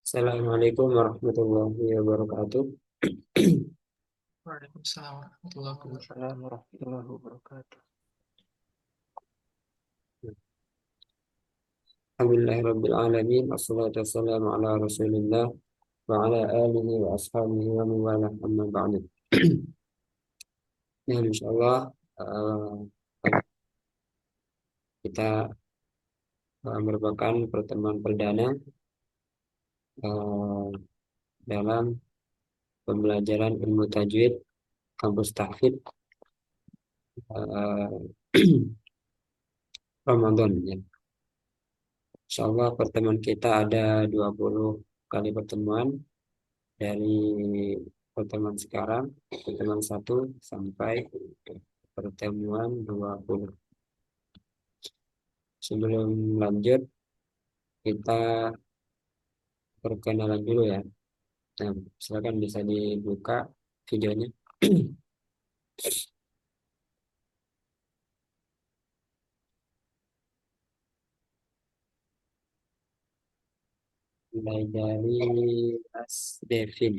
Assalamualaikum warahmatullahi wabarakatuh. Waalaikumsalam warahmatullahi wabarakatuh. Waalaikumsalam warahmatullahi wabarakatuh. Alhamdulillahirabbil alamin. Wassalatu wassalamu ala Rasulillah wa ala alihi wa ashabihi wa man walah amma ba'du. Ya, insyaallah kita merupakan pertemuan perdana uh, dalam pembelajaran ilmu tajwid kampus tahfidz uh, Ramadan ya. Insyaallah pertemuan kita ada 20 kali pertemuan dari pertemuan sekarang, pertemuan 1 sampai pertemuan 20. Sebelum lanjut, kita perkenalan dulu ya. Nah, silakan bisa dibuka videonya. Mulai dari Mas Devin.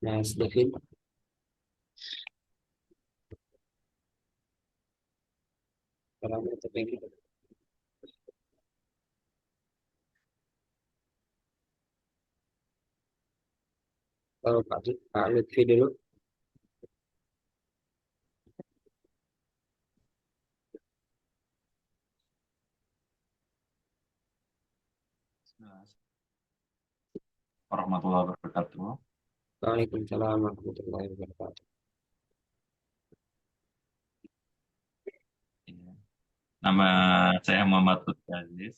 Mas Devin, kalau mau terpikir. Kalau Pak Lutfi dulu. Warahmatullahi wabarakatuh. Waalaikumsalam warahmatullahi wabarakatuh. Nama saya Muhammad Lutfi Aziz.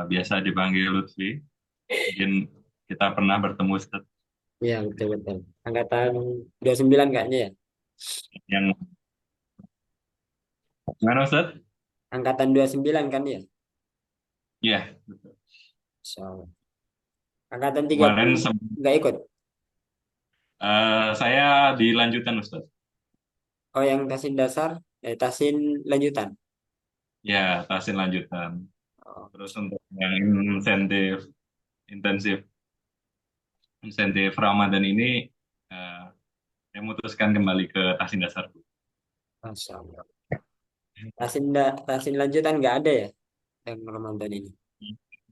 Biasa dipanggil Lutfi. Mungkin kita pernah bertemu Ustaz, Ya, betul-betul. Angkatan 29 kayaknya ya. yang mana Ustaz? Angkatan 29 kan ya. Ya, betul. Insyaallah. Angkatan Kemarin 30 nggak ikut. saya dilanjutkan Ustaz. Oh, yang tasin dasar, tasin lanjutan. Ya, tasin lanjutan. Oh, Terus untuk yang intensif insentif Ramadan ini, eh, saya memutuskan kembali ke tasin dasar. Masya Allah. Tasin lanjutan nggak ada ya yang Ramadan ini.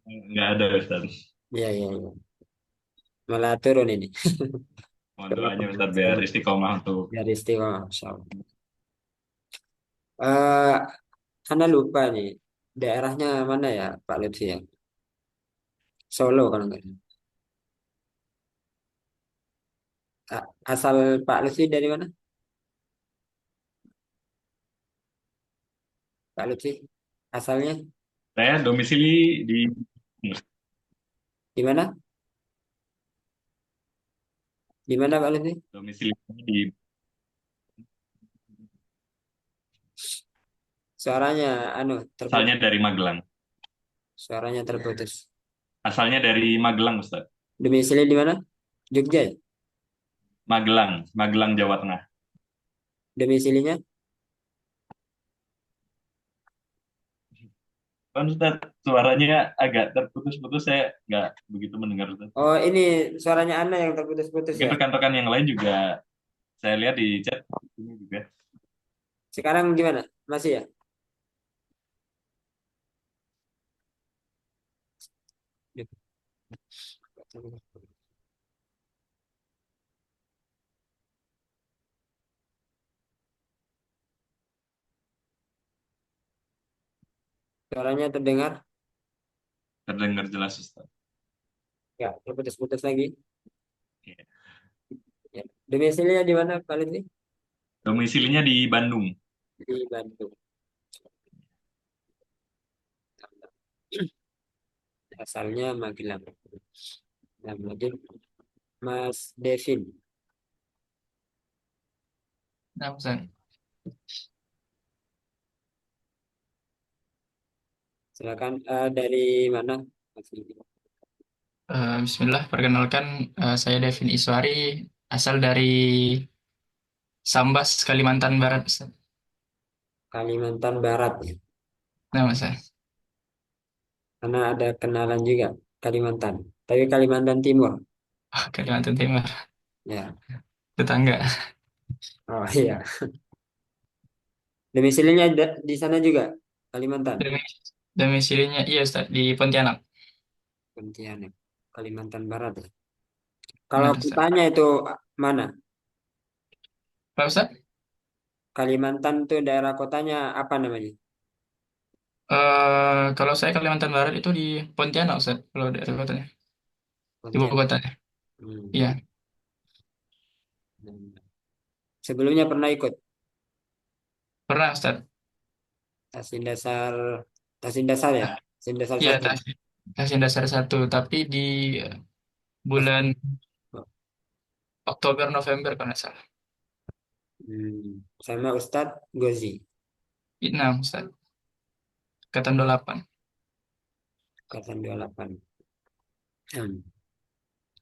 Nggak ada Ustaz. Iya, iya, iya. Malah turun ini. Mohon doanya Ustaz biar istiqomah untuk Biar istiwa, Masya Allah. Eh, Anda lupa nih, daerahnya mana ya Pak Lutfi ya? Solo kalau nggak salah. Asal Pak Lutfi dari mana? Pak Lutfi, asalnya saya domisili di di mana? Di mana Pak Lutfi? domisili di Suaranya asalnya terputus. dari Magelang. Suaranya terputus. Asalnya dari Magelang, Ustaz. Domisili di mana? Jogja ya? Magelang, Magelang, Jawa Tengah. Domisilinya? Kan Ustaz, suaranya agak terputus-putus, saya nggak begitu mendengar, Ustaz. Oh, ini suaranya Anda yang terputus-putus Mungkin ya? rekan-rekan yang lain juga, saya lihat di chat, ini juga. Sekarang gimana? Masih ya? Suaranya terdengar? Terdengar jelas, Ustaz. Ya, terputus-putus lagi. Iya. Ya. Domisilinya di mana Pak Lutfi? Domisilinya di Bandung. Di Bandung. Asalnya Magelang. Nah, lanjut Mas Devin. Nah, Ustaz. Silakan dari mana? Mas Devin? Bismillah, perkenalkan saya Devin Iswari, asal dari Sambas, Kalimantan Barat, Ustaz. Kalimantan Barat ya. Nama saya. Karena ada kenalan juga Kalimantan. Tapi Kalimantan Timur. Kalimantan Timur, Ya. tetangga. Oh iya. Domisilinya di sana juga Kalimantan. Domis- Domisilinya, iya Ustaz, di Pontianak. Pontianak. Kalimantan Barat ya. Kalau Benar Ustaz. kotanya itu mana? Pak Ustaz? Kalimantan itu daerah kotanya apa namanya? Kalau saya Kalimantan Barat itu di Pontianak Ustaz, kalau dari kotanya. Ibu Pontianak. kotanya. Hmm. Iya, Sebelumnya pernah ikut pernah Ustaz. Tasin Dasar, Tasin Dasar ya? Tasin Dasar Iya, satu. Tasin Dasar satu, tapi di bulan Oktober November kalau nggak salah. Sama Ustadz Gozi, Vietnam Ustaz, Angkatan 28. angkatan 28. Hmm.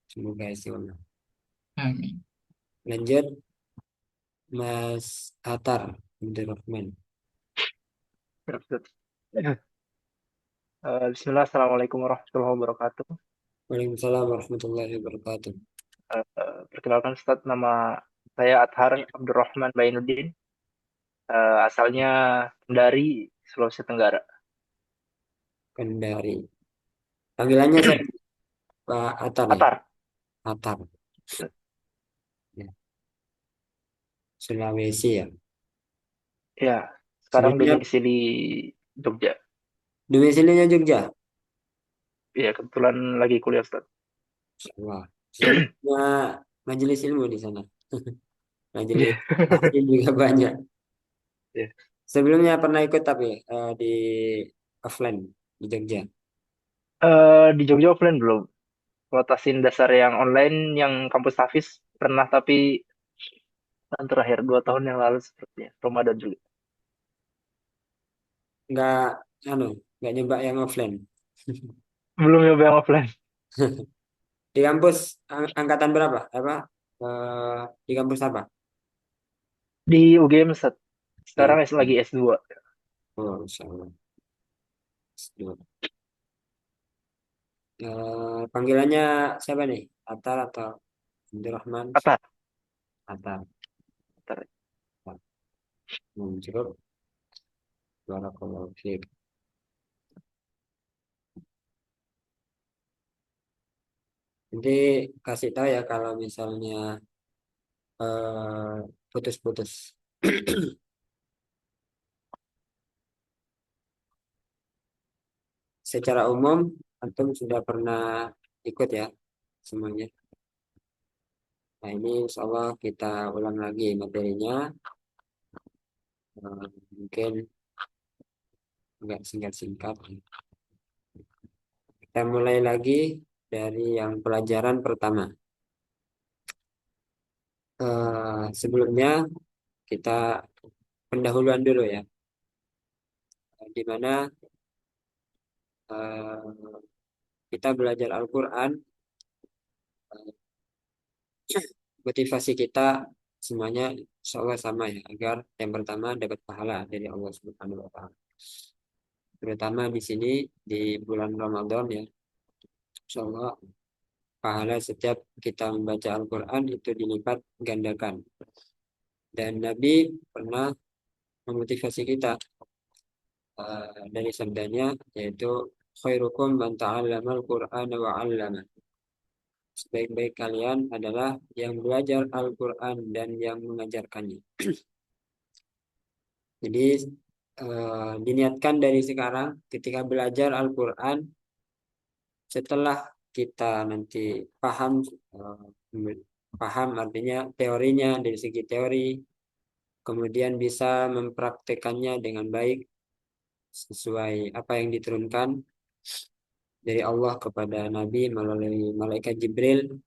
Semoga istiqomah. Amin. Lanjut, Mas Atar Abdurrahman. Ya, Ustaz. Bismillah, Assalamualaikum warahmatullahi wabarakatuh. Waalaikumsalam warahmatullahi wabarakatuh. Perkenalkan Ustaz, nama saya Athar Abdurrahman Bainuddin, asalnya dari Sulawesi Tenggara. Kendari. Panggilannya saya Pak Atar ya? Atar, Atar. Ya. Sulawesi ya. ya, sekarang Sebelumnya domisili Jogja. domisilinya Jogja. Ya, kebetulan lagi kuliah Ustaz. Wah, sebelumnya majelis ilmu di sana. Iya, Majelis taklim juga banyak. iya. Sebelumnya pernah ikut tapi di offline di Jogja. Di Jogja offline belum. Rotasin dasar yang online, yang kampus Hafiz pernah, tapi tahun terakhir 2 tahun yang lalu sepertinya Ramadan juga. Nggak, anu, nggak nyoba yang offline. Belum nyoba yang offline. Di kampus angkatan berapa? Apa? Di kampus apa? Di UGM Ustaz. Di, Sekarang lagi S2. oh, Insya Allah. S2. Panggilannya siapa nih? Atar atau Abdurrahman? Atar. Atar. Atar. Muncul. Barakallahu fiik. Nanti kasih tahu ya kalau misalnya putus-putus. Secara umum, antum sudah pernah ikut ya semuanya. Nah ini insya Allah kita ulang lagi materinya. Mungkin nggak singkat-singkat. Kita mulai lagi dari yang pelajaran pertama. Sebelumnya kita pendahuluan dulu ya, di mana eh, kita belajar Al-Quran, motivasi kita semuanya insya Allah sama ya, agar yang pertama dapat pahala dari Allah Subhanahu Wa Taala. Terutama di sini di bulan Ramadan ya, insya Allah pahala setiap kita membaca Al-Quran itu dilipat gandakan. Dan Nabi pernah memotivasi kita dari sabdanya, yaitu khairukum man ta'allama al-Qur'an wa 'allama. Sebaik-baik kalian adalah yang belajar Al-Quran dan yang mengajarkannya. Jadi diniatkan dari sekarang ketika belajar Al-Quran, setelah kita nanti paham, paham artinya teorinya dari segi teori, kemudian bisa mempraktekannya dengan baik sesuai apa yang diturunkan dari Allah kepada Nabi melalui malaikat Jibril,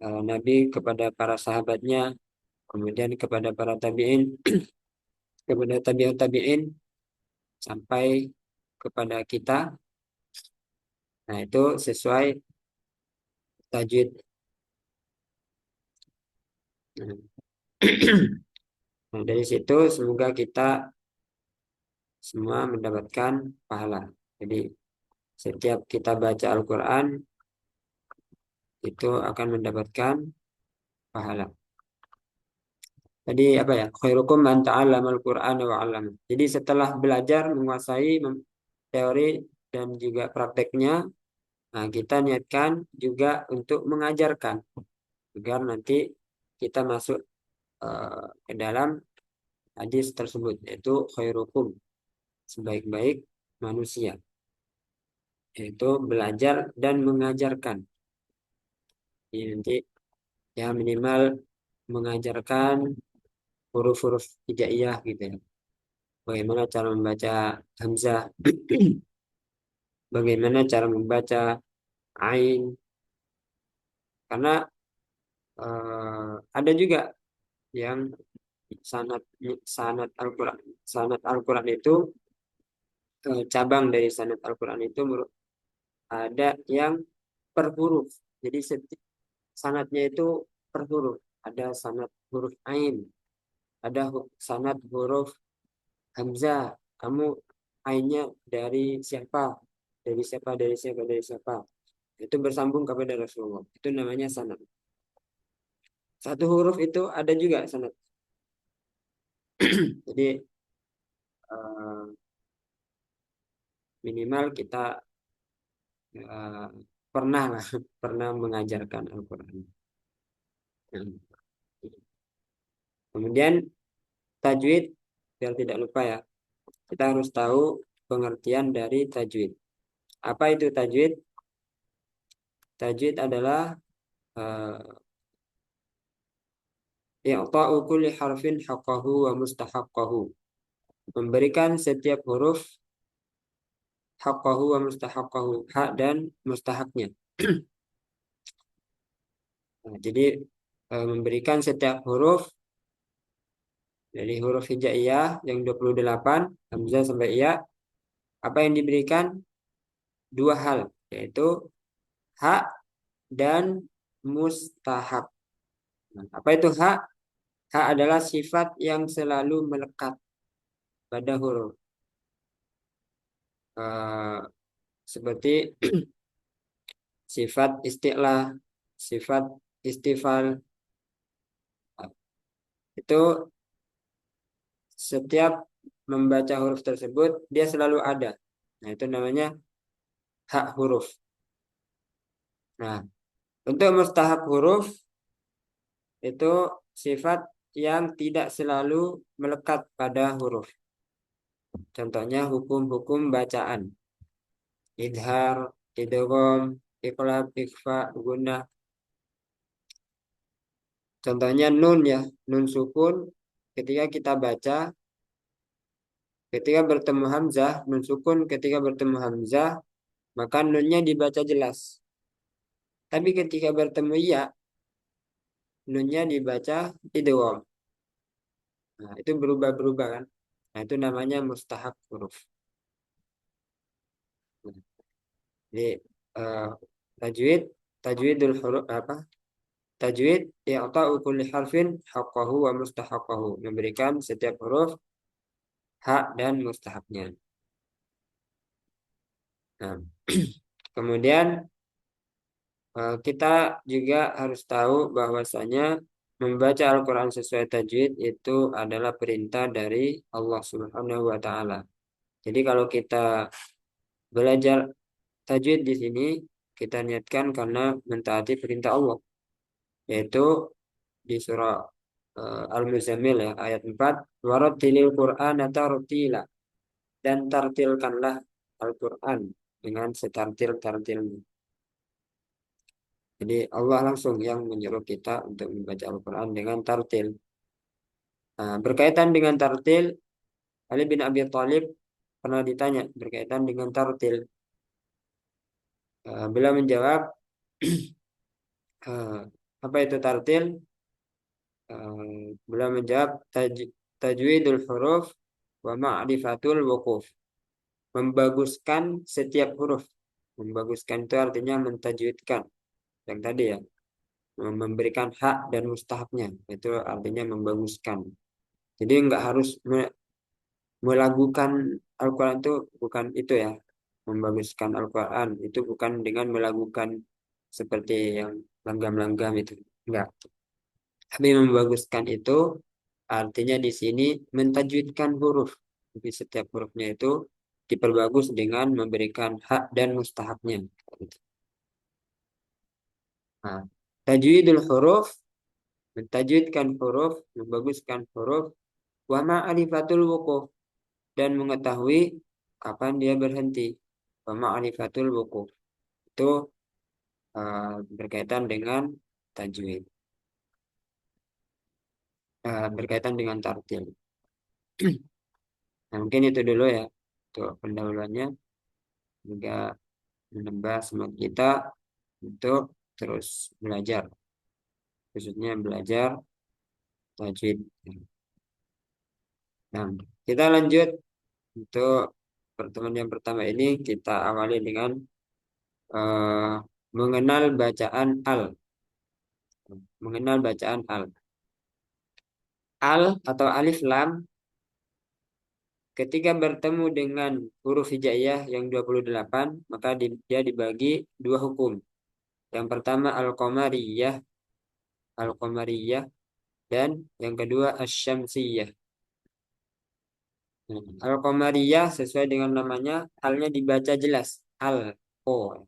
Nabi kepada para sahabatnya, kemudian kepada para tabi'in, kepada tabi'ut tabi'in, sampai kepada kita. Nah, itu sesuai tajwid. Nah, nah, dari situ semoga kita semua mendapatkan pahala. Jadi setiap kita baca Al-Quran itu akan mendapatkan pahala. Tadi apa ya? Khairukum man ta'allama al-Qur'ana wa 'allama. Jadi setelah belajar menguasai teori dan juga prakteknya, nah kita niatkan juga untuk mengajarkan agar nanti kita masuk ke dalam hadis tersebut, yaitu khairukum, sebaik-baik manusia, yaitu belajar dan mengajarkan. Jadi nanti ya minimal mengajarkan huruf-huruf hijaiyah gitu ya. Bagaimana cara membaca hamzah, bagaimana cara membaca ain, karena ada juga yang sanad sanad Al-Quran, sanad Al-Quran itu cabang dari sanad Al-Quran itu ada yang per huruf. Jadi sanadnya itu per huruf. Ada sanad huruf ain, ada sanad huruf hamzah. Kamu ainnya dari siapa? Dari siapa? Dari siapa? Dari siapa? Itu bersambung kepada Rasulullah. Itu namanya sanad. Satu huruf itu ada juga sanad. Jadi eh, minimal kita eh, pernah lah, pernah mengajarkan Al-Quran. Nah, kemudian tajwid, biar tidak lupa ya, kita harus tahu pengertian dari tajwid. Apa itu tajwid? Tajwid adalah i'ta'u kulli harfin haqqahu wa mustahaqqahu. Memberikan setiap huruf haqqahu wa mustahaqqahu, hak dan mustahaknya. Nah, jadi memberikan setiap huruf dari huruf hijaiyah yang 28 hamzah sampai ya, apa yang diberikan? Dua hal, yaitu hak dan mustahak. Nah, apa itu hak? Hak adalah sifat yang selalu melekat pada huruf. Seperti sifat isti'lah, sifat istifal. Itu setiap membaca huruf tersebut, dia selalu ada. Nah, itu namanya hak huruf. Nah, untuk mustahak huruf, itu sifat yang tidak selalu melekat pada huruf. Contohnya hukum-hukum bacaan. Idhar, idgham, iqlab, ikhfa, gunnah. Contohnya nun ya, nun sukun ketika kita baca, ketika bertemu hamzah, nun sukun ketika bertemu hamzah, maka nunnya dibaca jelas. Tapi ketika bertemu ya, nunnya dibaca idgham. Nah, itu berubah-berubah kan. Nah, itu namanya mustahak huruf. Jadi eh, tajwid, tajwidul huruf apa? Tajwid i'ta'u kulli harfin haqqahu wa mustahaqqahu, memberikan setiap huruf hak dan mustahaknya. Nah, kemudian kita juga harus tahu bahwasanya membaca Al-Quran sesuai tajwid itu adalah perintah dari Allah Subhanahu wa Ta'ala. Jadi kalau kita belajar tajwid di sini, kita niatkan karena mentaati perintah Allah, yaitu di surah Al-Muzammil ya, ayat 4, warattilil Qur'ana tartila, dan tartilkanlah Al-Quran dengan setartil-tartilnya. Jadi Allah langsung yang menyuruh kita untuk membaca Al-Quran dengan tartil. Nah, berkaitan dengan tartil, Ali bin Abi Thalib pernah ditanya berkaitan dengan tartil. Beliau menjawab, apa itu tartil? Beliau menjawab, tajwidul huruf wa ma'rifatul wuquf. Membaguskan setiap huruf. Membaguskan itu artinya mentajwidkan. yang tadi ya, memberikan hak dan mustahabnya, itu artinya membaguskan. Jadi nggak harus melakukan Al-Quran itu, bukan itu ya, membaguskan Al-Quran itu bukan dengan melakukan seperti yang langgam-langgam itu, enggak. Tapi membaguskan itu artinya di sini mentajwidkan huruf. Jadi setiap hurufnya itu diperbagus dengan memberikan hak dan mustahabnya. Nah, tajwidul huruf, mentajwidkan huruf, membaguskan huruf, wa ma'rifatul wuquf, dan mengetahui kapan dia berhenti. Wa ma'rifatul wuquf itu berkaitan dengan tajwid, berkaitan dengan tartil. Nah, mungkin itu dulu ya untuk pendahuluannya, juga menambah semangat kita untuk terus belajar, khususnya belajar tajwid. Nah, kita lanjut untuk pertemuan yang pertama ini, kita awali dengan eh, mengenal bacaan al. Mengenal bacaan al. Al atau alif lam ketika bertemu dengan huruf hijaiyah yang 28, maka dia dibagi dua hukum. Yang pertama al-qamariyah, al-qamariyah, dan yang kedua asy-syamsiyah. Al-qamariyah sesuai dengan namanya, alnya dibaca jelas, al-o,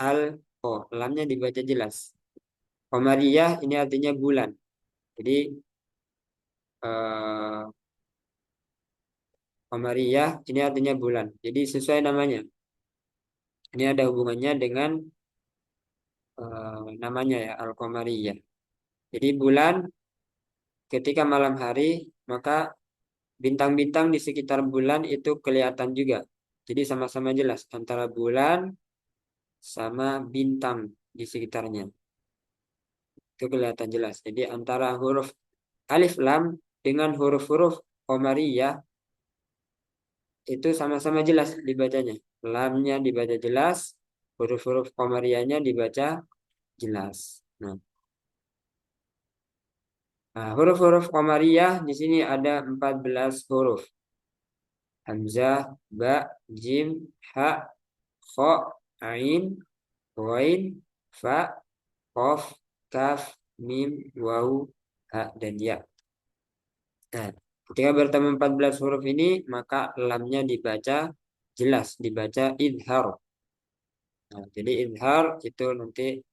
al-o, lamnya dibaca jelas. Qamariyah ini artinya bulan. Jadi eh, qamariyah ini artinya bulan. Jadi sesuai namanya. Ini ada hubungannya dengan namanya ya, al-qamariyah. Jadi bulan ketika malam hari, maka bintang-bintang di sekitar bulan itu kelihatan juga. Jadi sama-sama jelas antara bulan sama bintang di sekitarnya. Itu kelihatan jelas. Jadi antara huruf alif lam dengan huruf-huruf qamariyah itu sama-sama jelas dibacanya. Lamnya dibaca jelas, huruf-huruf qamariyahnya dibaca jelas. Huruf-huruf qamariyah di sini ada 14 huruf. Hamzah, ba, jim, ha, kha, ain, ghain, fa, qaf, kaf, mim, waw, ha, dan ya. Nah, ketika bertemu 14 huruf ini, maka lamnya dibaca jelas, dibaca idhar. Nah, jadi idhar itu nanti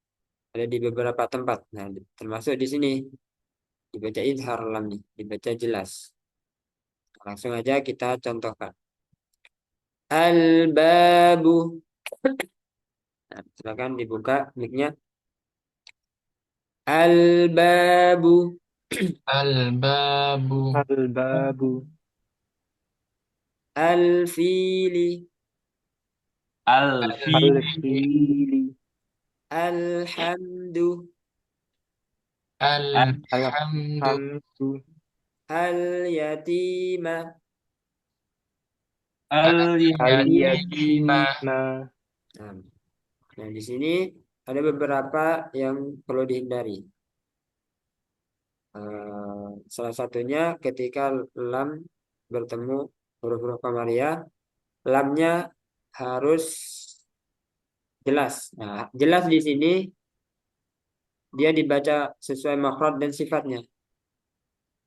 ada di beberapa tempat. Nah, termasuk di sini dibaca idhar lamnya, dibaca jelas. Langsung aja kita contohkan. Al-babu. Nah, silakan dibuka mic-nya. Al-babu. Al-babu. Al-babu. Al-fili. Al-fili. Al-fili. Alhamdu. Alhamdu. Alhamdu. Al-yatima. Al-yatima. Al-yatima. Nah, nah, di sini ada beberapa yang perlu dihindari. Salah satunya ketika lam bertemu huruf-huruf qamariyah, lamnya harus jelas. Nah, jelas di sini dia dibaca sesuai makhraj dan sifatnya.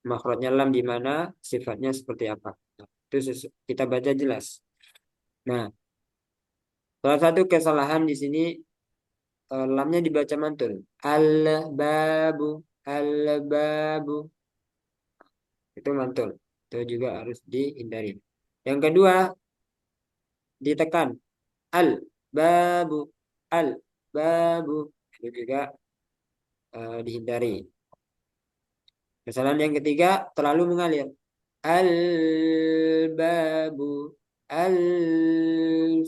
Makhrajnya lam di mana, sifatnya seperti apa. Nah, itu kita baca jelas. Nah, salah satu kesalahan di sini lamnya dibaca mantul. Al-babu, al-babu. Itu mantul. Itu juga harus dihindari. Yang kedua, ditekan. Al-babu, al-babu. Itu juga dihindari. Kesalahan yang ketiga, terlalu mengalir. Al-babu, al-fili.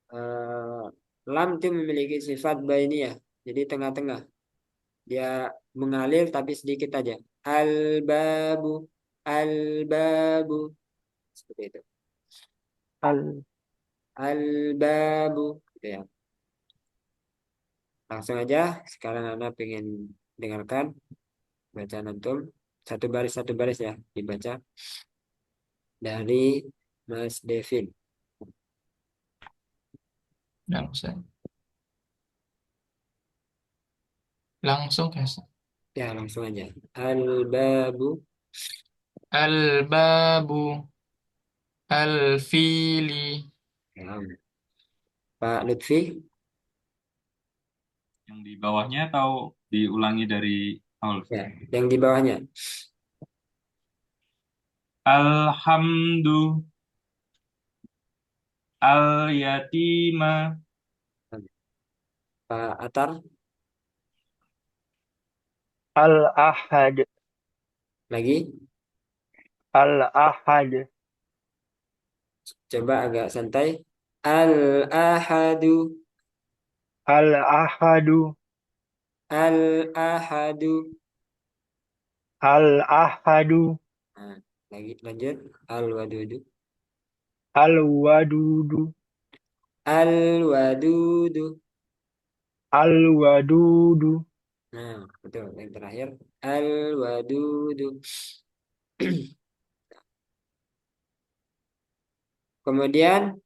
Eh, lam itu memiliki sifat bainiyah. Jadi tengah-tengah. Dia mengalir tapi sedikit aja. Al-babu, al-babu. Seperti itu. Al Al-babu. Gitu ya. Langsung aja, sekarang Anda pengen dengarkan bacaan antum satu baris ya dibaca dari Mas Devin. Nah, Ustaz. Langsung ya, Ustaz. Ya, langsung aja. Al-babu. Al-babu al-fili. Ya, Pak Lutfi. Yang di bawahnya atau diulangi dari awal? Ya, yang di bawahnya. Alhamdu al-yatima Pak Atar. Al-Ahad. Lagi. Al-Ahad. Coba agak santai. Al-ahadu. Al-Ahadu. Al-ahadu. Al-Ahadu. Nah, lagi lanjut. Al-wadudu. Al-Wadudu. Al-wadudu. Al-Wadudu. Nah, betul. Yang terakhir. Al-wadudu. Kemudian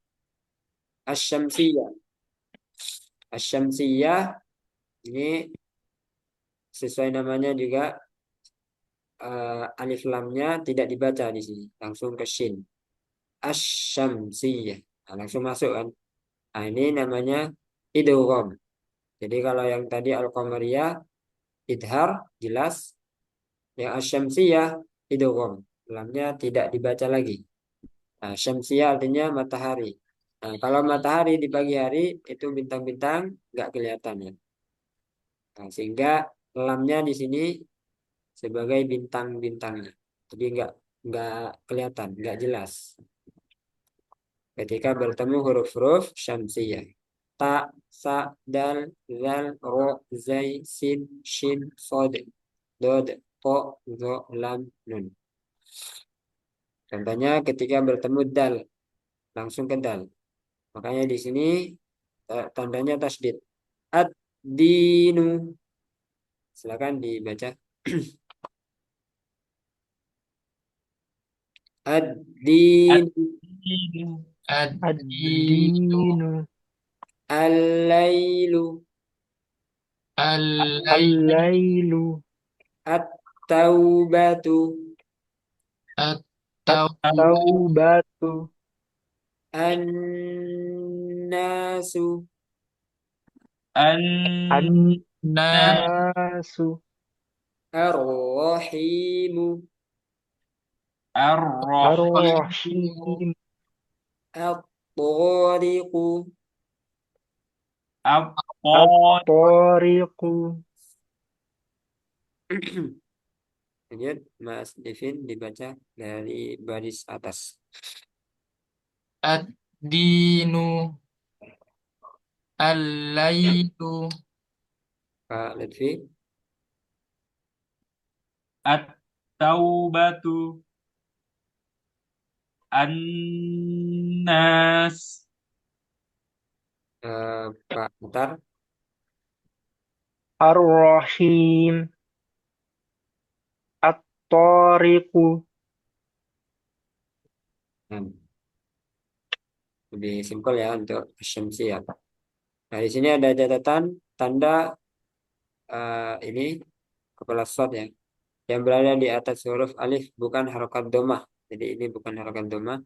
asyamsiyah. Asyamsiyah ini sesuai namanya juga alif lamnya tidak dibaca di sini, langsung ke shin. Asyamsiyah. Nah, langsung masuk kan. Nah, ini namanya idgham. Jadi kalau yang tadi al-qamariyah idhar jelas, yang asyamsiyah idgham. Lamnya tidak dibaca lagi. Nah, syamsiyah artinya matahari. Nah, kalau matahari di pagi hari itu bintang-bintang nggak kelihatan ya. Nah, sehingga lamnya di sini sebagai bintang-bintangnya. Jadi nggak kelihatan, nggak jelas. Ketika bertemu huruf-huruf syamsiyah. Ta, sa, dal, zal, ro, zai, sin, shin, sod, dod, ko, zo, lam, nun. Contohnya ketika bertemu dal, langsung ke dal. Makanya di sini tandanya tasdid. Ad-dinu. Silakan dibaca. Ad-dinu. Ad-dinu Ad-dinu Ad-Dinu. Al-lailu. al-lailu Al-Lailu. At-taubatu. at-taubatu Taubatu. An-nasu. an-nas An-Nasu. Ar-rahimu. ar-rahim Ar-Rahim. At-tariqu. at-tariq At-Tariqu. Lanjut, Mas Devin dibaca dari baris atas. ad-dinu al-lailu Pak Lutfi. at-taubatu an-nas Pak Mutar. Ar-Rahim. At-Tariqu. Nah, lebih simpel ya untuk asumsi ya. Nah, di sini ada catatan tanda ini kepala shad ya. Yang berada di atas huruf alif bukan harokat domah. Jadi ini bukan harokat domah,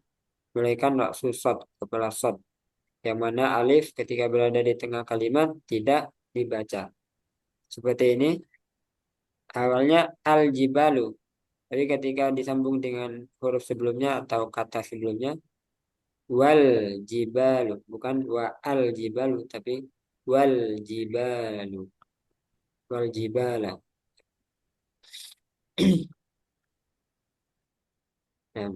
melainkan raksu shad, kepala shad. Yang mana alif ketika berada di tengah kalimat tidak dibaca. Seperti ini, awalnya al-jibalu. Tapi ketika disambung dengan huruf sebelumnya atau kata sebelumnya, wal jibalu. Bukan wa al jibalu, tapi wal jibalu. Wal jibala. Nah,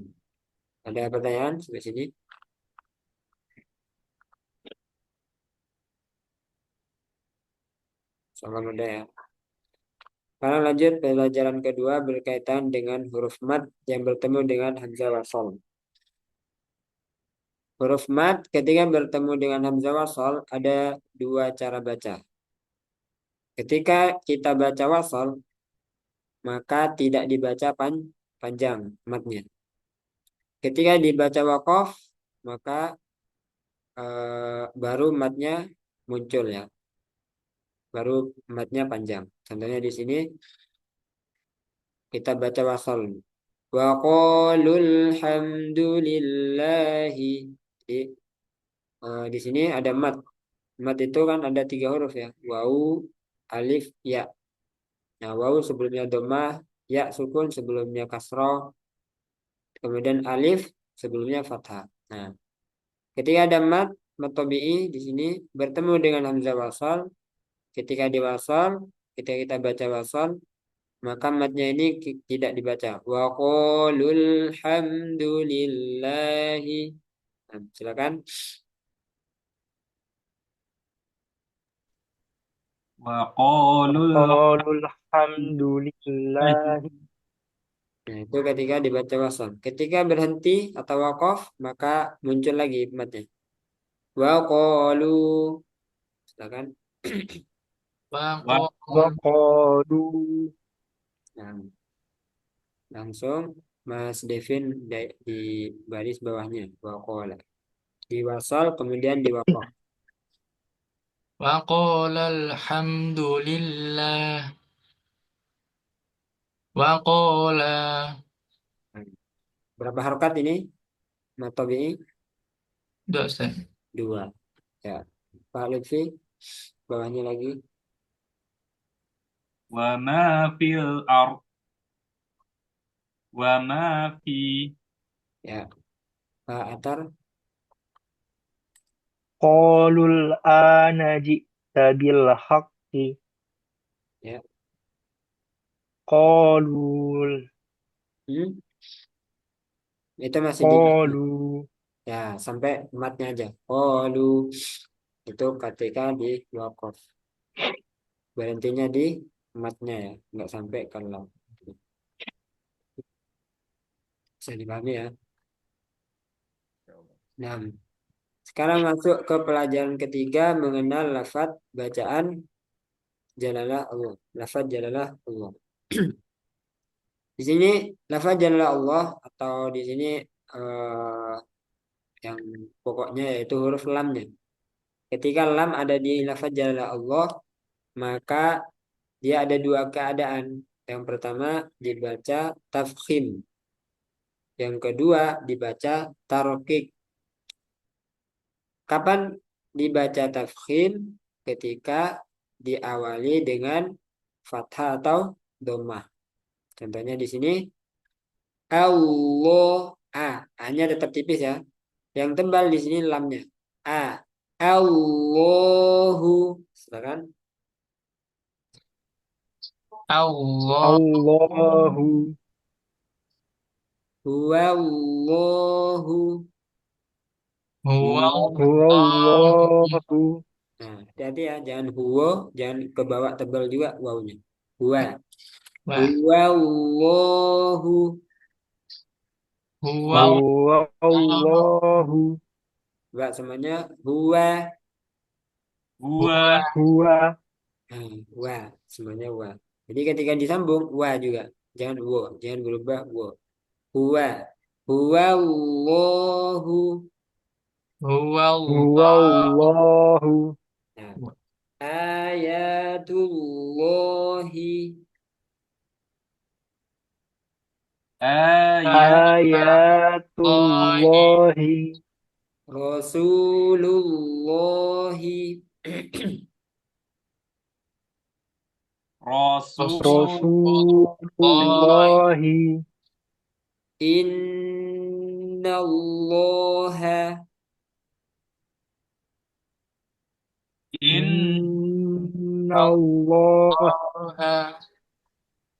ada pertanyaan sampai sini? Soal mudah ya. Sekarang lanjut pelajaran kedua berkaitan dengan huruf mad yang bertemu dengan hamzah wasal. Huruf mad ketika bertemu dengan hamzah wasal ada dua cara baca. Ketika kita baca wasal, maka tidak dibaca panjang matnya. Ketika dibaca wakof, maka baru matnya muncul ya, baru matnya panjang. Contohnya di sini kita baca wasal. Wa qalul hamdulillahi. Jadi, di sini ada mat. Mat itu kan ada 3 huruf ya. Wau, alif, ya. Nah, wau sebelumnya dhammah, ya sukun sebelumnya kasroh, kemudian alif sebelumnya fathah. Nah, ketika ada mat tabi'i di sini bertemu dengan hamzah wasal. Ketika diwasal, ketika kita baca wasal, maka matnya ini tidak dibaca. Wa qalul hamdulillahi. Nah, silakan. Wa qalul Qalul hamdulillahi. Nah, itu ketika dibaca wasal. Ketika berhenti atau wakof, maka muncul lagi matnya. Wa qalu. Silakan. wa Wa Waqul qalu. Nah, langsung Mas Devin di baris bawahnya. Wa qala. Di wasal kemudian di wakof. alhamdulillah. Waqala Nah, berapa harokat ini? Mat tabi'i? dua Ustaz. 2. Ya. Pak Lutfi, bawahnya lagi. wa ma fil ard wa ma fi Ya. Pak Atar. Qalul ana ji'ta bil haqqi. Ya. Qalul. Hmm? Itu masih di Qalu. ya sampai matnya aja. Qalu itu ketika di wakaf. Berhentinya di matnya ya, nggak sampai ke lam. Bisa dipahami ya. Nah, sekarang masuk ke pelajaran ketiga mengenal lafadz bacaan jalalah Allah. Lafadz jalalah Allah. Di sini lafadz jalalah Allah atau di sini eh, yang pokoknya yaitu huruf lamnya. Ketika lam ada di lafadz jalalah Allah, maka dia ada 2 keadaan. Yang pertama dibaca tafkhim. Yang kedua dibaca tarkik. Kapan dibaca tafkhim? Ketika diawali dengan fathah atau dhammah. Contohnya di sini Allah, A-nya tetap tipis ya. Yang tebal di sini lamnya. A. Allahu. Silakan. Allah Allahu. Huwallahu. huwa Huwallahu. Nah, hati-hati ya, jangan huwa, jangan ke bawah tebal juga wawunya. Huwa. wa Huwallahu. huwa Huwallahu. Enggak semuanya huwa. huwa Huwa. Nah, wa, semuanya wa. Jadi ketika disambung wa juga. Jangan wo, jangan berubah wo. Huwa. Huwallahu. huwa Allah Huwallahu. Nah, ayatullahi. ayat Ayatullahi. Rasulullahi. rasul Rasulullahi. Innallaha. in Innallaha.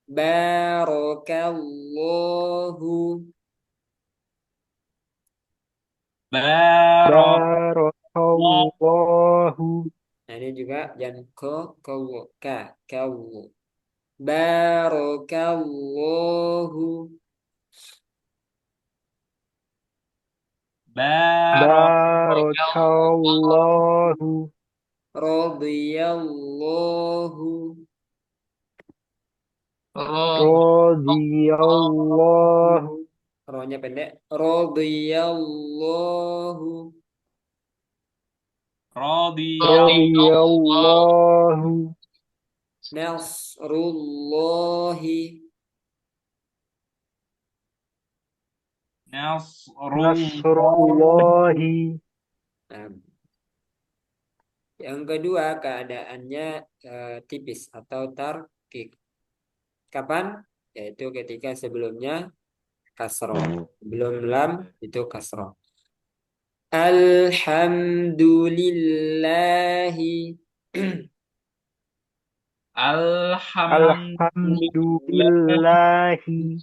Barakallahu. barak Barakallahu. Nah, ini juga jangan kawu kawu. Barakallahu. barak Barakallahu. Radhiyallahu. Radhiyallahu. Rohnya pendek. Radhiyallahu. Radhiyallahu. Radhiyallahu. Nasrullahi. Nasrullah. Nasrullahi. Nah, yang kedua keadaannya tipis atau tarkik. Kapan? Yaitu ketika sebelumnya kasroh. Belum lam itu kasroh. Alhamdulillahi. Alhamdulillah. Alhamdulillahi.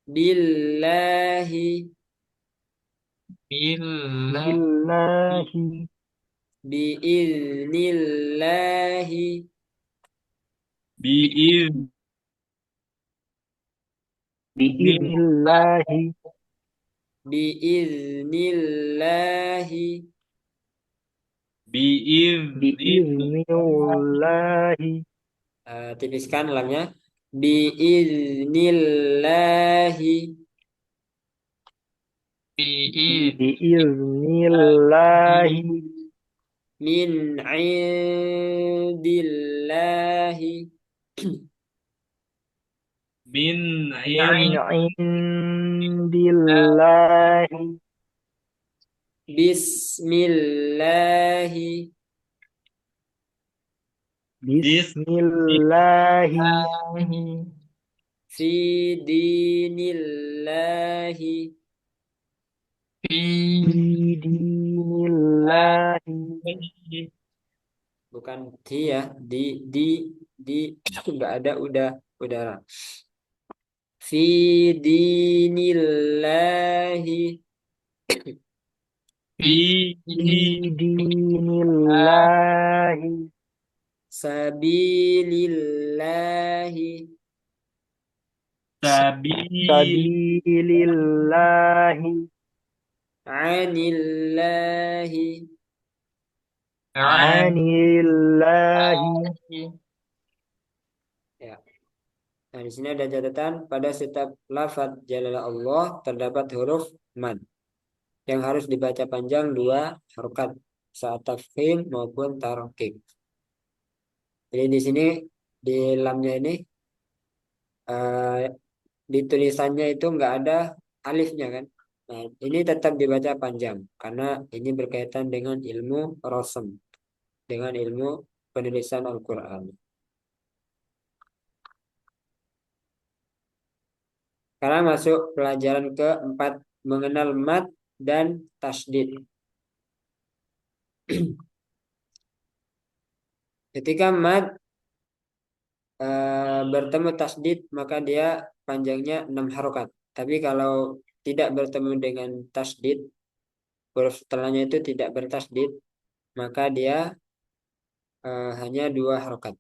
Billahi. Billah. Billahi. Biiznillahi. Biiznillah. Biiznillahi. Biiznillahi. Biiznillah. Biiznillahi. Tipiskan lamnya. Biiznillahi. Biiz. Biiznillahi. Min indillahi. Min Min indillahi. Bismillahi. Bismillahi. Fi dinillahi. Fi. Dinillahi. Bukan di ya. Di nggak ada udara. Fi dinillahi. Fi Dinillahi. Sabilillahi. sabil Sabilillahi. Anillahi. Anillahi. Ya. Nah, di sini ada catatan pada setiap lafadz jalalah Allah terdapat huruf mad yang harus dibaca panjang 2 harokat saat tafkhim maupun tarqiq. Jadi di sini di lamnya ini di tulisannya itu nggak ada alifnya kan. Nah, ini tetap dibaca panjang karena ini berkaitan dengan ilmu rosem, dengan ilmu penulisan Al-Quran. Sekarang masuk pelajaran keempat, mengenal mad dan tasdid. Ketika mad bertemu tasdid maka dia panjangnya 6 harokat. Tapi kalau tidak bertemu dengan tasdid, huruf setelahnya itu tidak bertasdid, maka dia hanya 2 harokat.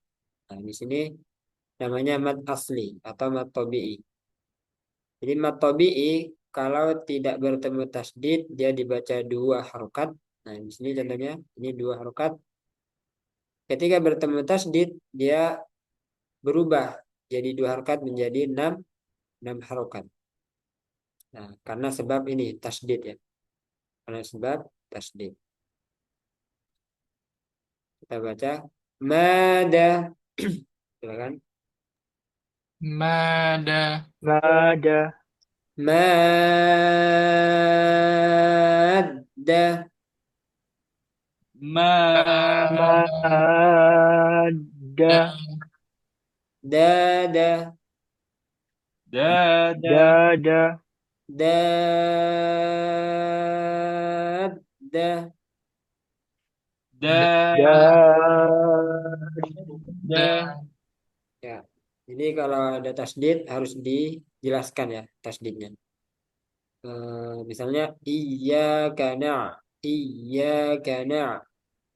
Nah, di sini namanya mad asli atau mad tabi'i. Jadi mad tabi'i kalau tidak bertemu tasdid dia dibaca 2 harokat. Nah, di sini contohnya ini 2 harokat. Ketika bertemu tasdid dia berubah jadi 2 harokat menjadi 6 harokat. Nah, karena sebab ini tasdid ya. Karena sebab tasdid. Kita baca mada. Silakan. Mada. Mada. Madda. ma Mada. Dada. dada Dada. Dadda. dada Da. Ya. Jadi kalau ada tasdid harus dijelaskan ya tasdidnya. Misalnya iya kana,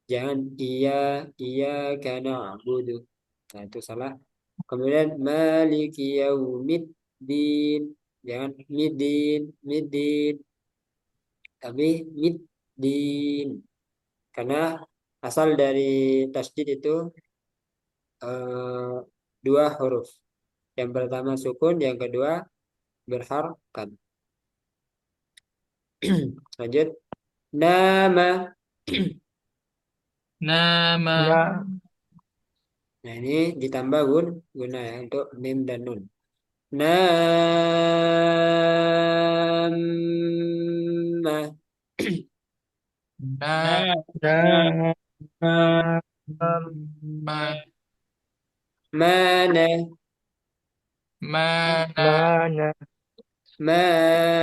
jangan iya kana budu. Nah itu salah. Kemudian maliki yaumiddin, jangan middin, tapi middin. Karena asal dari tasdid itu 2 huruf. Yang pertama sukun, yang kedua berharokat. Lanjut. Nama. Nama. Na, Nah, ini ditambah guna ya untuk mim dan nun. Nama. Na. na, Ma. Mana. Mana. mana, Mana.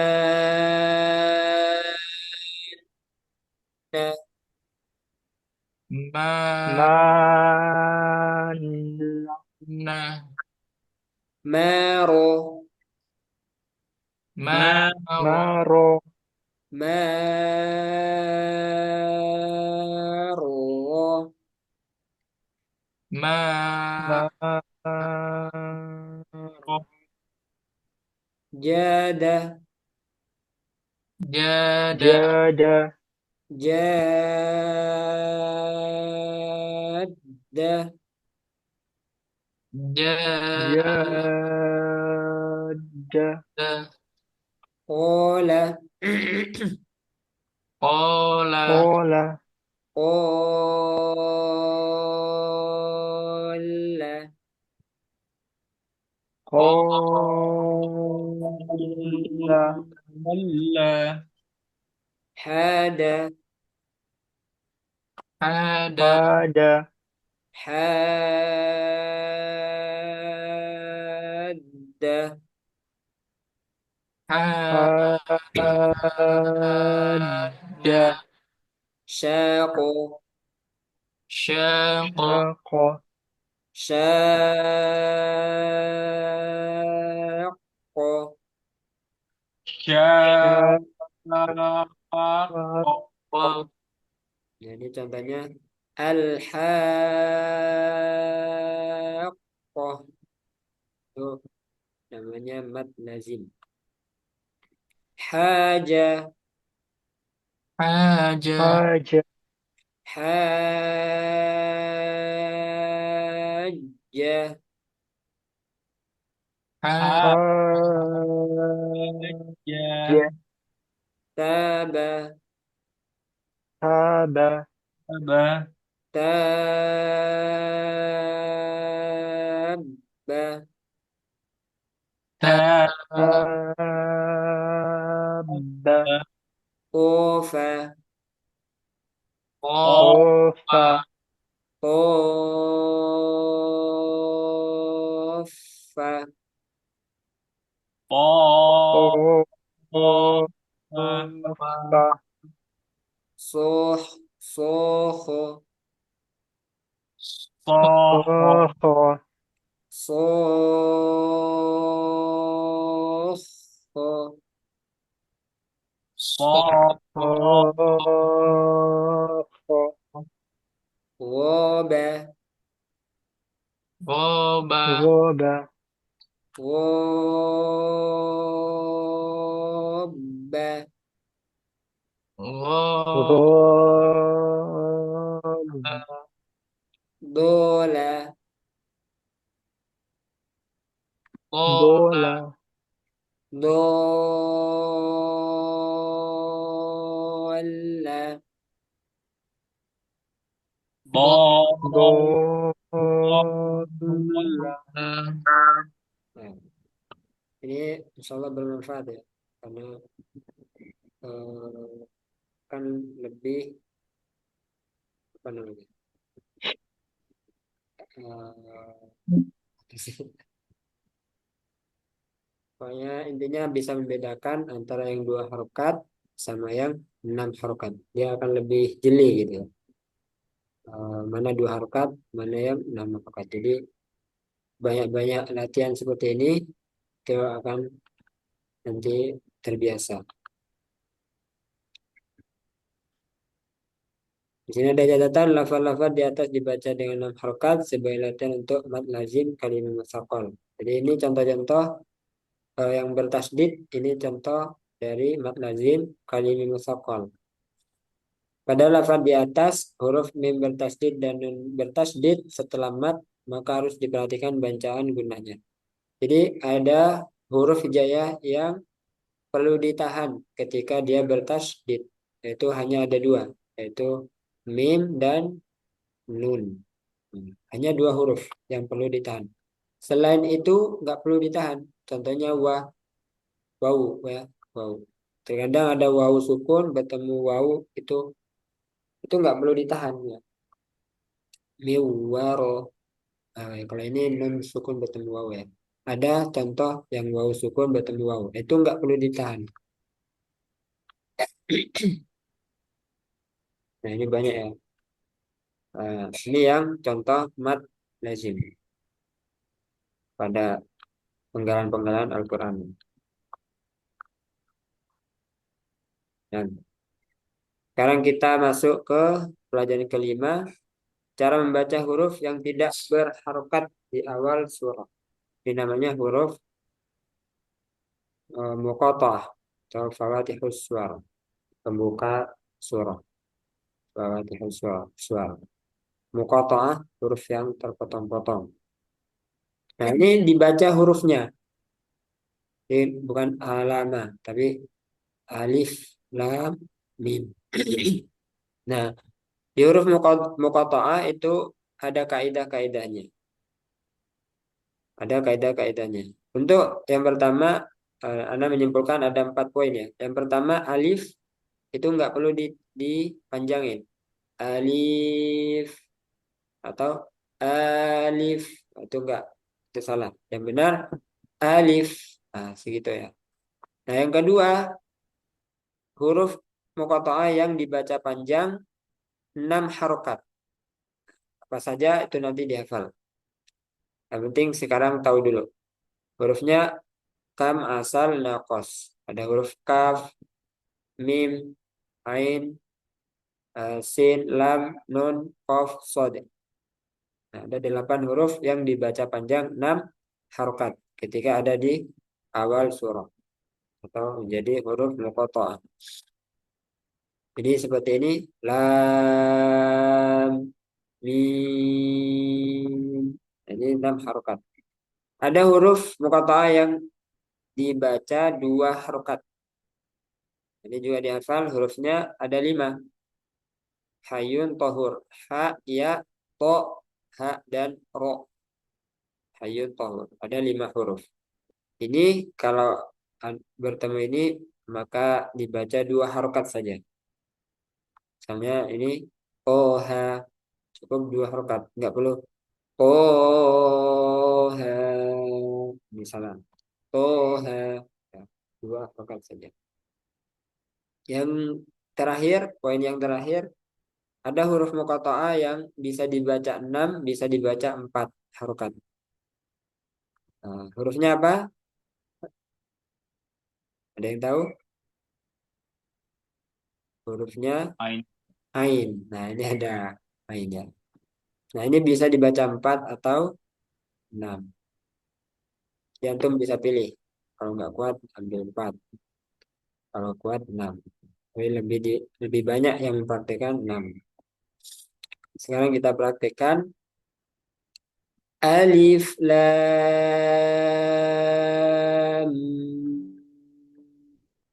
mana, Maro. Maro. maro, Maro. Ma. maro, Jada. Jada. jada, Jada. Jada. jada, Ola. Ola. ola, Ola. kola, Allah. Hada. Ada. pada, Hada. ada, Ada. Syaqo. Syaqo. syako, Syaqo. Syaqqa. syako, Jadi contohnya al-haqqah itu namanya mad lazim. Haja. Haja. haja, Haja. Haja. haja, Taba. taba, Abah. Tabba. Ta. tabba, Qufa. kofa, Ofa. Qufa. Qaf. kofa, Soh. Soho. Soho. soho, Soho. Soho. soho, Woba. Goba. goba, Woba. Goba. goba, Dola. Gola. bola, Dola. Bola. bola, Nah, ini insya Allah bermanfaat ya, karena eh, kan lebih apa namanya? Apa sih? Pokoknya intinya bisa membedakan antara yang 2 harokat sama yang 6 harokat. Dia akan lebih jeli gitu ya. Mana 2 harokat, mana yang 6 harokat. Jadi banyak-banyak latihan seperti ini, kita akan nanti terbiasa. Di sini ada catatan lafaz-lafaz di atas dibaca dengan 6 harokat sebagai latihan untuk mad lazim kalimat mutsaqal. Jadi ini contoh-contoh yang bertasdid. Ini contoh dari mad lazim kalimat mutsaqal. Pada lafaz di atas, huruf mim bertasdid dan nun bertasdid setelah mad, maka harus diperhatikan bacaan gunanya. Jadi ada huruf hijaiyah yang perlu ditahan ketika dia bertasydid, yaitu hanya ada dua, yaitu mim dan nun. Hanya dua huruf yang perlu ditahan. Selain itu nggak perlu ditahan. Contohnya wau, ya, wau. Terkadang ada wau sukun bertemu wau, itu nggak perlu ditahan, ya. Miwaro. Kalau ini nun sukun bertemu wau, ya. Ada contoh yang wau sukun bertemu wau. Itu nggak perlu ditahan. Nah, ini banyak, ya. Ini yang contoh mat lazim pada penggalan-penggalan Al-Quran. Dan sekarang kita masuk ke pelajaran kelima, cara membaca huruf yang tidak berharokat di awal surah. Ini namanya huruf muqatta'ah atau fawatihus suar, pembuka surah. Fawatihus suar. Muqatta'ah, huruf yang terpotong-potong. Nah, ini dibaca hurufnya. Ini bukan alama, tapi alif, lam, mim. Nah, di huruf muqatta'ah itu ada kaidah-kaidahnya. Ada kaidah-kaidahnya. Untuk yang pertama, Anda menyimpulkan ada 4 poin, ya. Yang pertama, alif itu nggak perlu dipanjangin. Alif atau alif, itu enggak, itu salah. Yang benar alif. Nah, segitu, ya. Nah, yang kedua, huruf muqatta'ah yang dibaca panjang 6 harokat. Apa saja itu nanti dihafal. Yang penting sekarang tahu dulu. Hurufnya kam, asal, naqos. Ada huruf kaf, mim, ain, sin, lam, nun, qaf, shad. Nah, ada 8 huruf yang dibaca panjang 6 harokat ketika ada di awal surah atau menjadi huruf muqatta'ah. Jadi seperti ini, lam, mim. Ini 6 harokat. Ada huruf muqatta'ah yang dibaca 2 harokat. Ini juga dihafal, hurufnya ada 5. Hayun, tohur, ha, ya, to, ha, dan ro. Hayun, tohur. Ada 5 huruf. Ini kalau bertemu ini maka dibaca 2 harokat saja. Misalnya ini oha, cukup 2 harokat, nggak perlu oha. Misalnya oha, ya, 2 harokat saja. Yang terakhir, poin yang terakhir, ada huruf muqatta'ah yang bisa dibaca 6, bisa dibaca 4 harokat. Nah, hurufnya apa? Ada yang tahu? Hurufnya Ain. ain. Nah, ini ada ain, ya. Nah, ini bisa dibaca 4 atau 6. Antum bisa pilih. Kalau nggak kuat, ambil 4. Kalau kuat, 6. Tapi lebih banyak yang mempraktekkan 6. Sekarang kita praktekkan alif lam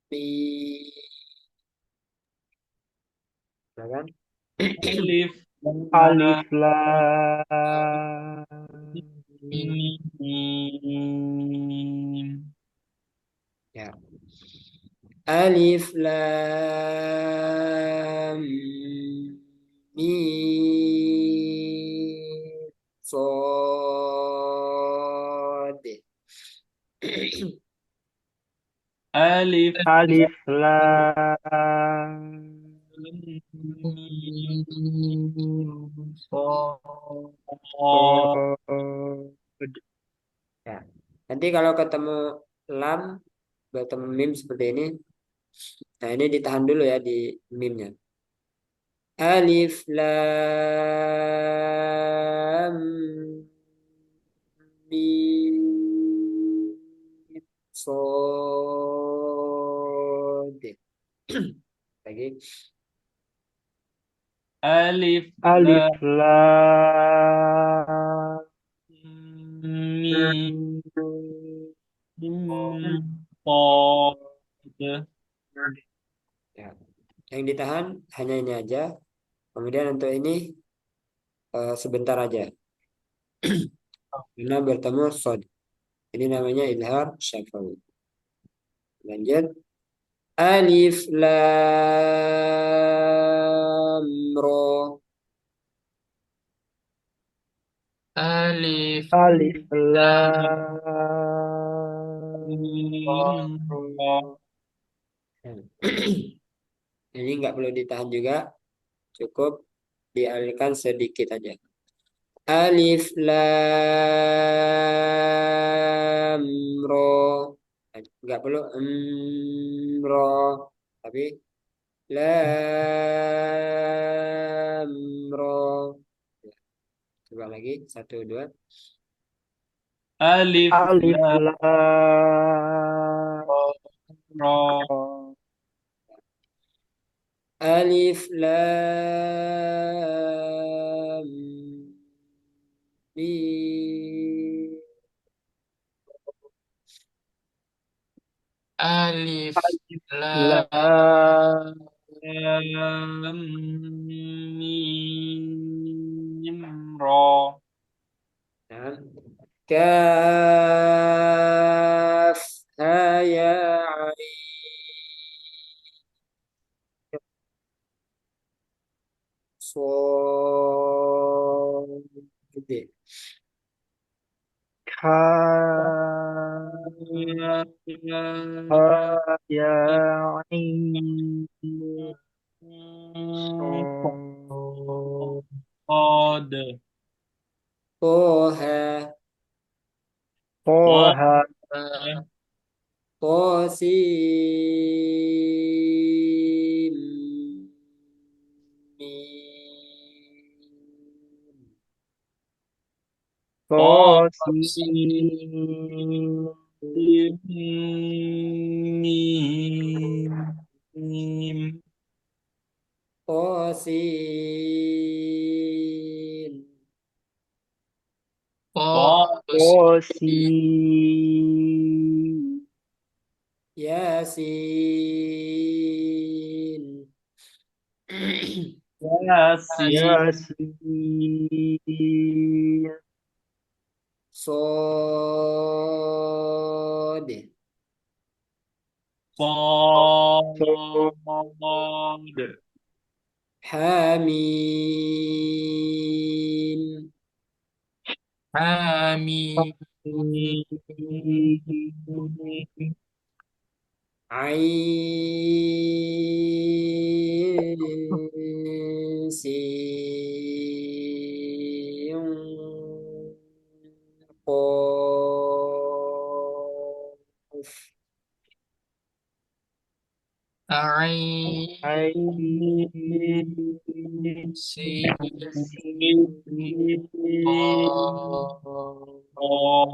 mim. Silakan. Alif, Alif lam, lam mim. Ya. Alif lam mim صاد. Alif, Alif lam mim, sad. Sad. Ya. Nanti kalau ketemu lam, ketemu mim seperti ini, nah ini ditahan dulu, ya, di mimnya. Alif lam mim صاد. Lagi. Alif, Alif lam, lam mim, Pod. Ya. Yang ditahan hanya ini aja. Kemudian untuk ini sebentar aja. Karena bertemu sod. Ini namanya idhar syafawi. Lanjut. Alif lam ro. Alif Alif lam lam ra. Ini nggak perlu ditahan juga, cukup dialihkan sedikit aja. Alif lam ro. Nggak perlu ro, tapi lam ro. Ya, coba lagi, satu dua. Alif Alif lam lam ra. ra. Alif lam mim. alif Alif lam lam Lam mim ra. Nah, kaf ha ya ain صاد. kaf ha ya ain صاد Pod. طه Pod. طه طاسيم ميم. Pod. طاسين Mim. طاسين Qasim طاسين ياسين Yasin. ياسين صاد Pod. حميم Hamim عين سين قاف Ain عين Sin سين Qaf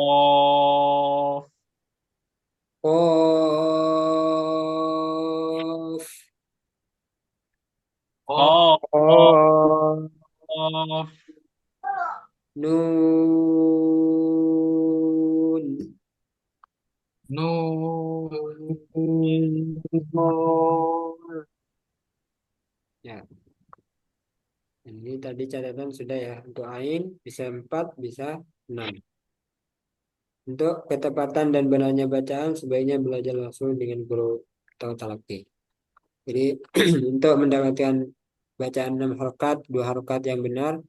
Of. قاف Qaf قاف Of. نون. Nun Ya, ini tadi catatan sudah ya. Untuk ain bisa 4, bisa 6. Untuk ketepatan dan benarnya bacaan sebaiknya belajar langsung dengan guru atau talaki. Jadi untuk mendapatkan bacaan 6 harokat, 2 harokat yang benar,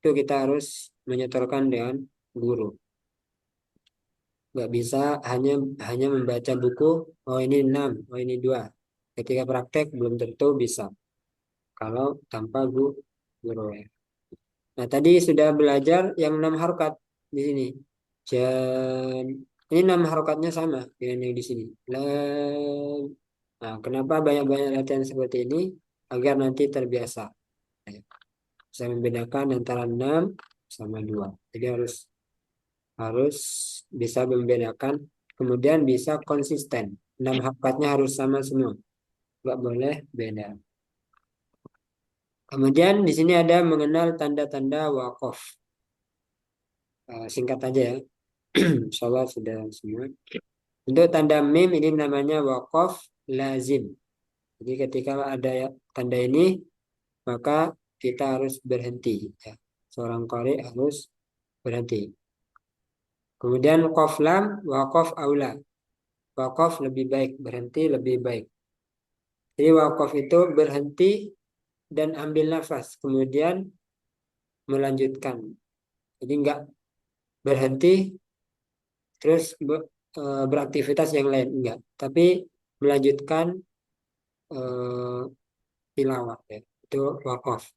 itu kita harus menyetorkan dengan guru. Nggak bisa hanya hanya membaca buku, oh ini 6, oh ini 2. Ketika praktek belum tentu bisa kalau tanpa guru ya. Nah, tadi sudah belajar yang 6 harokat di sini. Dan ini 6 harokatnya sama dengan yang di sini. Lam. Nah, kenapa banyak-banyak latihan seperti ini? Agar nanti terbiasa. Ya, bisa membedakan antara 6 sama 2. Jadi harus harus bisa membedakan, kemudian bisa konsisten. 6 harokatnya harus sama semua. Nggak boleh beda. Kemudian di sini ada mengenal tanda-tanda wakof. Singkat aja ya. Insya Allah sudah semua. Untuk tanda mim ini namanya waqaf lazim. Jadi ketika ada tanda ini, maka kita harus berhenti. Ya. Seorang qari harus berhenti. Kemudian qaf lam, waqaf aula. Waqaf lebih baik, berhenti lebih baik. Jadi waqaf itu berhenti dan ambil nafas, kemudian melanjutkan. Jadi enggak berhenti terus beraktivitas yang lain, enggak. Tapi melanjutkan eh, tilawah ya. Itu waqaf.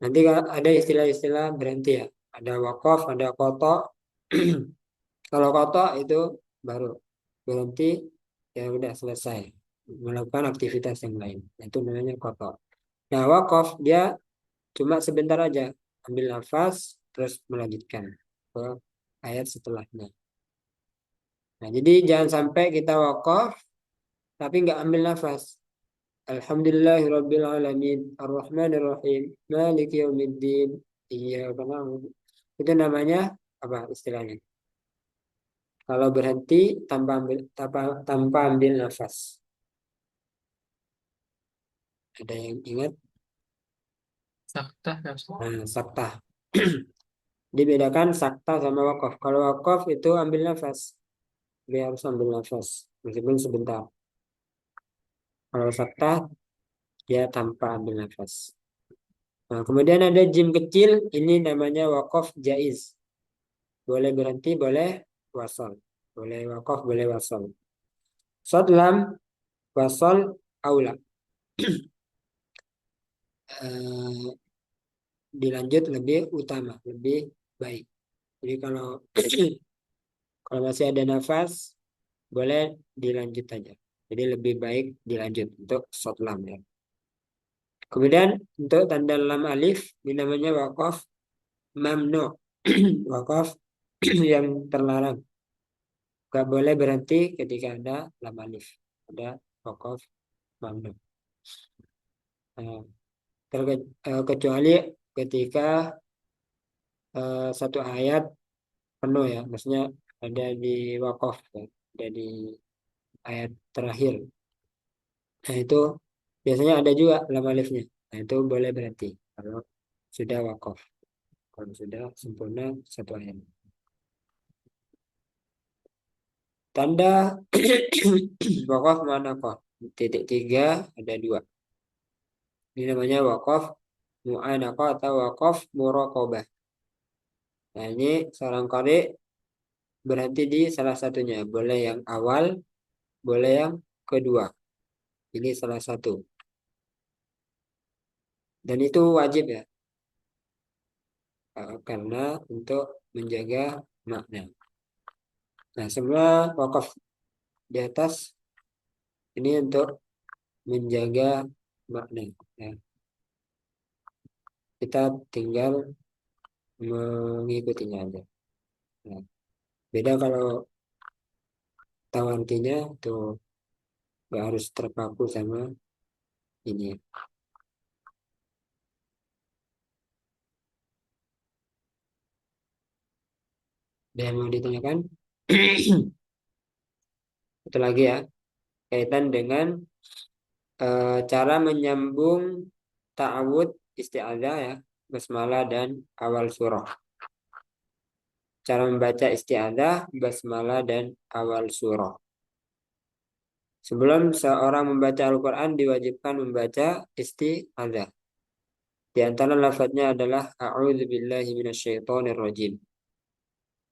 Nanti ada istilah-istilah berhenti ya. Ada waqaf, ada qata. Kalau qata itu baru berhenti ya udah selesai melakukan aktivitas yang lain. Itu namanya qata. Nah, waqaf dia cuma sebentar aja ambil nafas terus melanjutkan ke ayat setelahnya. Nah, jadi jangan sampai kita waqaf tapi nggak ambil nafas. Alhamdulillahirabbil alamin, arrahmanirrahim, maliki yaumiddin, iyyaka na'budu. Itu namanya apa istilahnya? Kalau berhenti tanpa ambil nafas. Ada yang ingat? Saktah ya Ustaz. Nah, sakta. Dibedakan sakta sama wakaf. Kalau wakaf itu ambil nafas. Dia harus ambil nafas. Meskipun sebentar. Kalau sakta, dia tanpa ambil nafas. Nah, kemudian ada jim kecil. Ini namanya wakaf jaiz. Boleh berhenti, boleh wasal. Boleh wakaf, boleh wasal. Shad lam, wasal, aula. Eh, dilanjut lebih utama, lebih baik. Jadi kalau kalau masih ada nafas, boleh dilanjut aja. Jadi lebih baik dilanjut untuk short lam ya. Kemudian untuk tanda lam alif ini namanya wakaf mamnu. Wakaf yang terlarang. Gak boleh berhenti ketika ada lam alif. Ada wakaf mamnu. Nah, kecuali ketika satu ayat penuh ya, maksudnya ada di wakaf ya, ada di ayat terakhir. Nah itu biasanya ada juga lam alifnya. Nah itu boleh berhenti kalau sudah wakaf, kalau sudah sempurna satu ayat. Tanda wakaf mana kok? Titik tiga ada dua. Ini namanya wakaf mu'anaqah atau wakaf muraqabah. Nah ini seorang qari berhenti di salah satunya. Boleh yang awal, boleh yang kedua. Ini salah satu. Dan itu wajib ya. Karena untuk menjaga makna. Nah, semua wakaf di atas ini untuk menjaga makna. Ya. Kita tinggal mengikutinya aja. Nah, beda kalau tahu artinya tuh nggak harus terpaku sama ini. Ada yang mau ditanyakan? Itu lagi ya, kaitan dengan cara menyambung ta'awud isti'adzah ya, basmalah dan awal surah. Cara membaca isti'adzah, basmalah dan awal surah. Sebelum seorang membaca Al-Quran diwajibkan membaca isti'adzah. Di antara lafadznya adalah a'udzubillahi minasyaitonirrajim.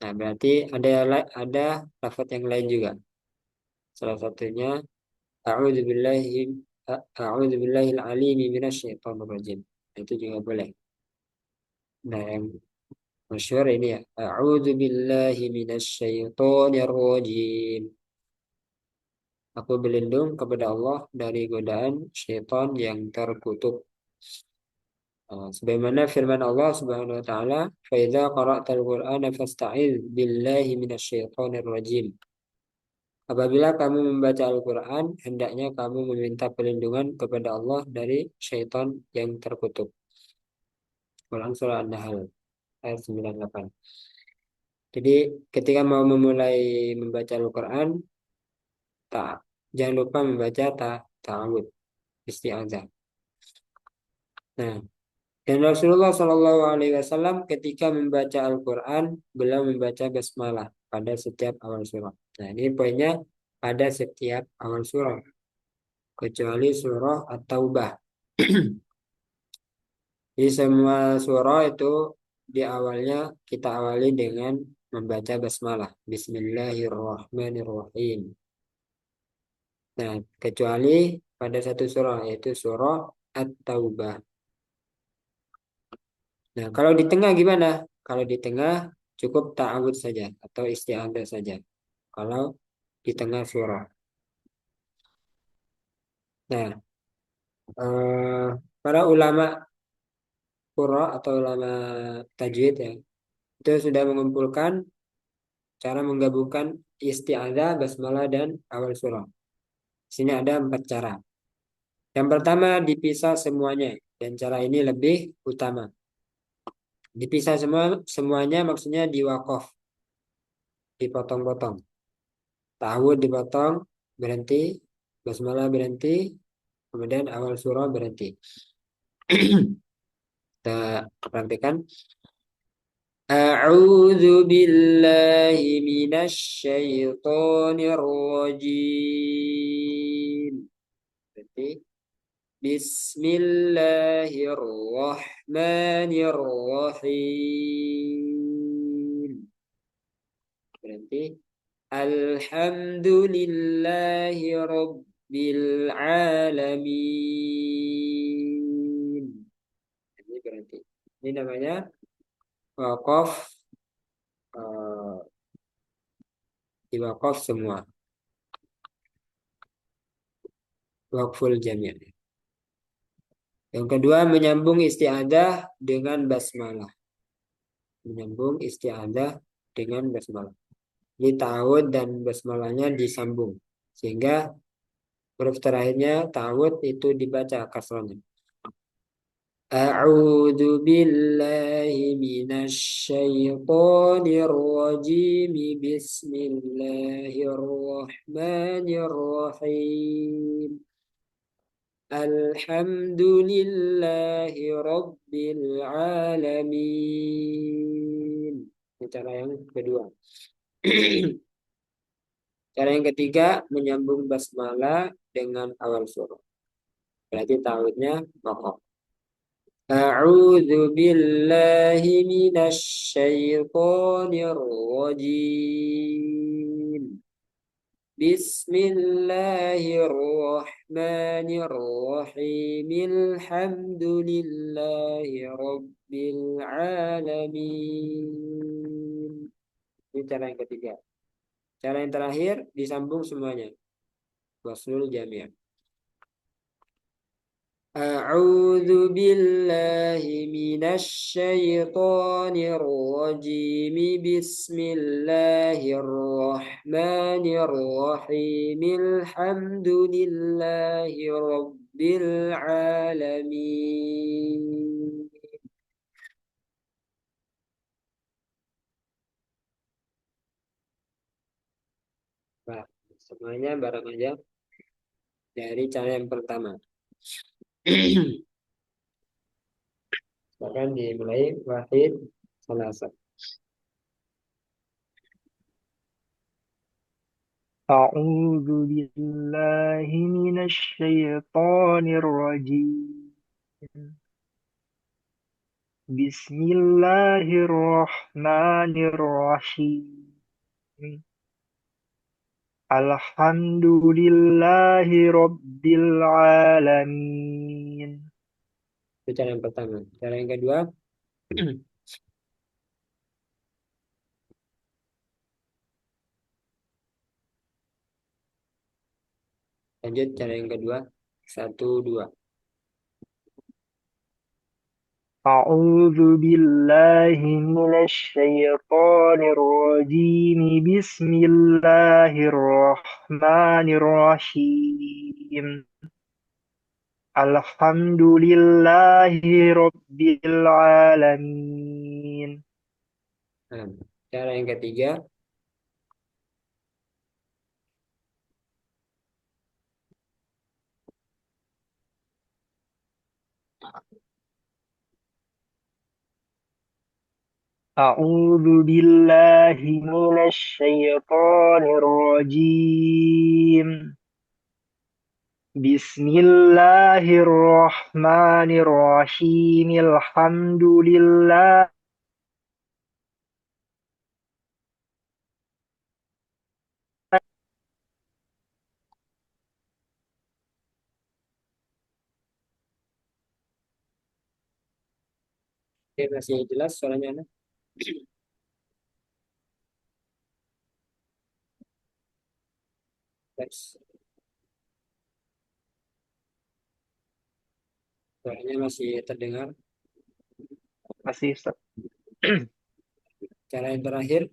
Nah, berarti ada lafadz yang lain juga. Salah satunya a'udzubillahi a'udzubillahil alimi minasyaitonirrajim. Itu juga boleh. Nah, yang masyhur ini ya, a'udzubillahi minasyaitonirrajim. Aku berlindung kepada Allah dari godaan syaitan yang terkutuk. Sebagaimana firman Allah Subhanahu wa taala, "Fa idza qara'tal Qur'ana fasta'idz billahi minasyaitonir rajim." Apabila kamu membaca Al-Qur'an, hendaknya kamu meminta perlindungan kepada Allah dari syaitan yang terkutuk. Quran surah An-Nahl ayat 98. Jadi ketika mau memulai membaca Al-Quran, tak jangan lupa membaca ta'awud, isti'adzah. Nah, dan Rasulullah Shallallahu Alaihi Wasallam ketika membaca Al-Quran, beliau membaca basmalah pada setiap awal surah. Nah, ini poinnya pada setiap awal surah, kecuali surah At-Taubah. Di semua surah itu di awalnya kita awali dengan membaca basmalah. Bismillahirrahmanirrahim. Nah, kecuali pada satu surah yaitu surah At-Taubah. Nah, kalau di tengah gimana? Kalau di tengah cukup ta'awud saja atau isti'adzah saja. Kalau di tengah surah. Nah, eh, para ulama qurra atau ulama tajwid ya, itu sudah mengumpulkan cara menggabungkan isti'adzah, basmalah dan awal surah. Di sini ada 4 cara. Yang pertama dipisah semuanya dan cara ini lebih utama. Dipisah semuanya maksudnya diwakaf, dipotong-potong. Ta'awud dipotong, berhenti, basmalah berhenti, kemudian awal surah berhenti. Kita praktekkan. A'udzu billahi minasy syaithanir rajim. Berarti Bismillahirrahmanirrahim. Berarti Alhamdulillahi Rabbil Alamin. Ini berarti. Ini namanya wakaf, eh, diwakaf semua. Wakful jami'. Yang kedua menyambung isti'adzah dengan basmalah. Menyambung isti'adzah dengan basmalah. Ini ta'awud dan basmalahnya disambung. Sehingga huruf terakhirnya ta'awud itu dibaca kasrahnya. A'udzu billahi minasy syaithanir rajim. Bismillahirrahmanirrahim. Alhamdulillahi Rabbil Alamin. Ini cara yang kedua. Cara yang ketiga menyambung basmalah dengan awal surah. Berarti ta'awudnya pokok. A'udzu billahi minasy syaithanir rajim. Bismillahirrahmanirrahim. Alhamdulillahi Rabbil Alamin. Ini cara yang ketiga. Cara yang terakhir disambung semuanya. Waslul jami'. A'udzu billahi minasy syaithanir rajim. Bismillahirrahmanirrahim. Alhamdulillahi Rabbil Alamin. Nah, semuanya bareng aja dari cara yang pertama. Bahkan dimulai wahid salasa. أعوذ بالله من الشيطان الرجيم. بسم الله الرحمن الرحيم. الحمد لله رب العالمين. Itu cara yang pertama. Cara yang kedua, lanjut cara yang kedua. 1, 2. أعوذ بالله من الشيطان الرجيم. بسم الله الرحمن الرحيم. الحمد لله رب العالمين. Nah, Cara yang ketiga, A'udzu billahi minasy syaithanir rajim. Bismillahirrahmanirrahim. Alhamdulillah. ini masih jelas suaranya anak? Tes. Suaranya masih terdengar. Masih Ustaz. Cara yang terakhir,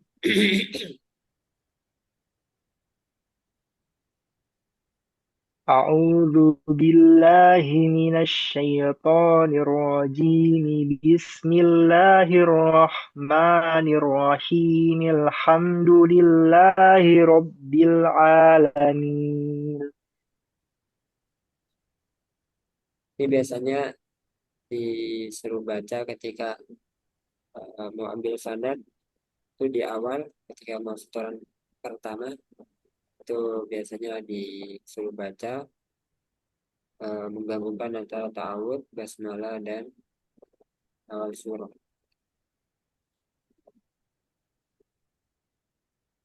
A'udzu billahi minasy syaithanir rajim. Bismillahirrahmanirrahim. Alhamdulillahi rabbil alamin. ini biasanya disuruh baca ketika mau ambil sanad itu di awal ketika mau setoran pertama itu biasanya disuruh baca menggabungkan antara ta'awud, basmalah dan awal surah.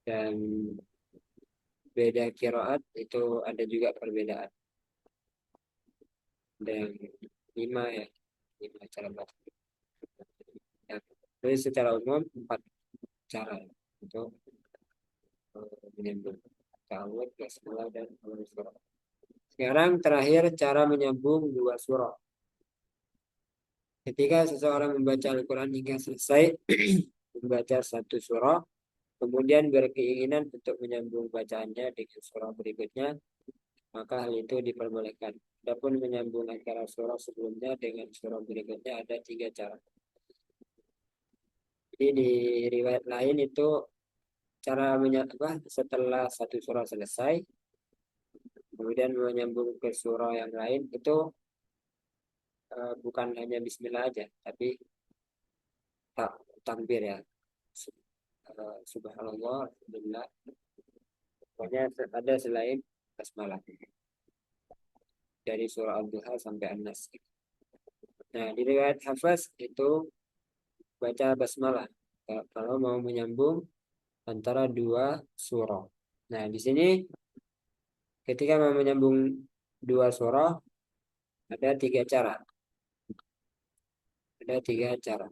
Dan beda kiroat itu ada juga perbedaan. Ada yang 5 ya, 5 cara baca. Ya, jadi secara umum 4 cara untuk menyambung ta'awud, basmalah dan awal surah. Sekarang terakhir cara menyambung 2 surah. Ketika seseorang membaca Al-Quran hingga selesai membaca 1 surah, kemudian berkeinginan untuk menyambung bacaannya dengan surah berikutnya, maka hal itu diperbolehkan. Adapun menyambung antara surah sebelumnya dengan surah berikutnya ada 3 cara. Jadi di riwayat lain itu cara setelah 1 surah selesai, kemudian menyambung ke surah yang lain itu bukan hanya Bismillah aja, tapi takbir ya. Subhanallah, alhamdulillah. Pokoknya ada selain basmalah dari surah Al-Duha sampai An-Nas. Nah, di riwayat Hafaz itu baca basmalah kalau mau menyambung antara 2 surah. Nah, di sini ketika mau menyambung 2 surah ada 3 cara. Ada 3 cara.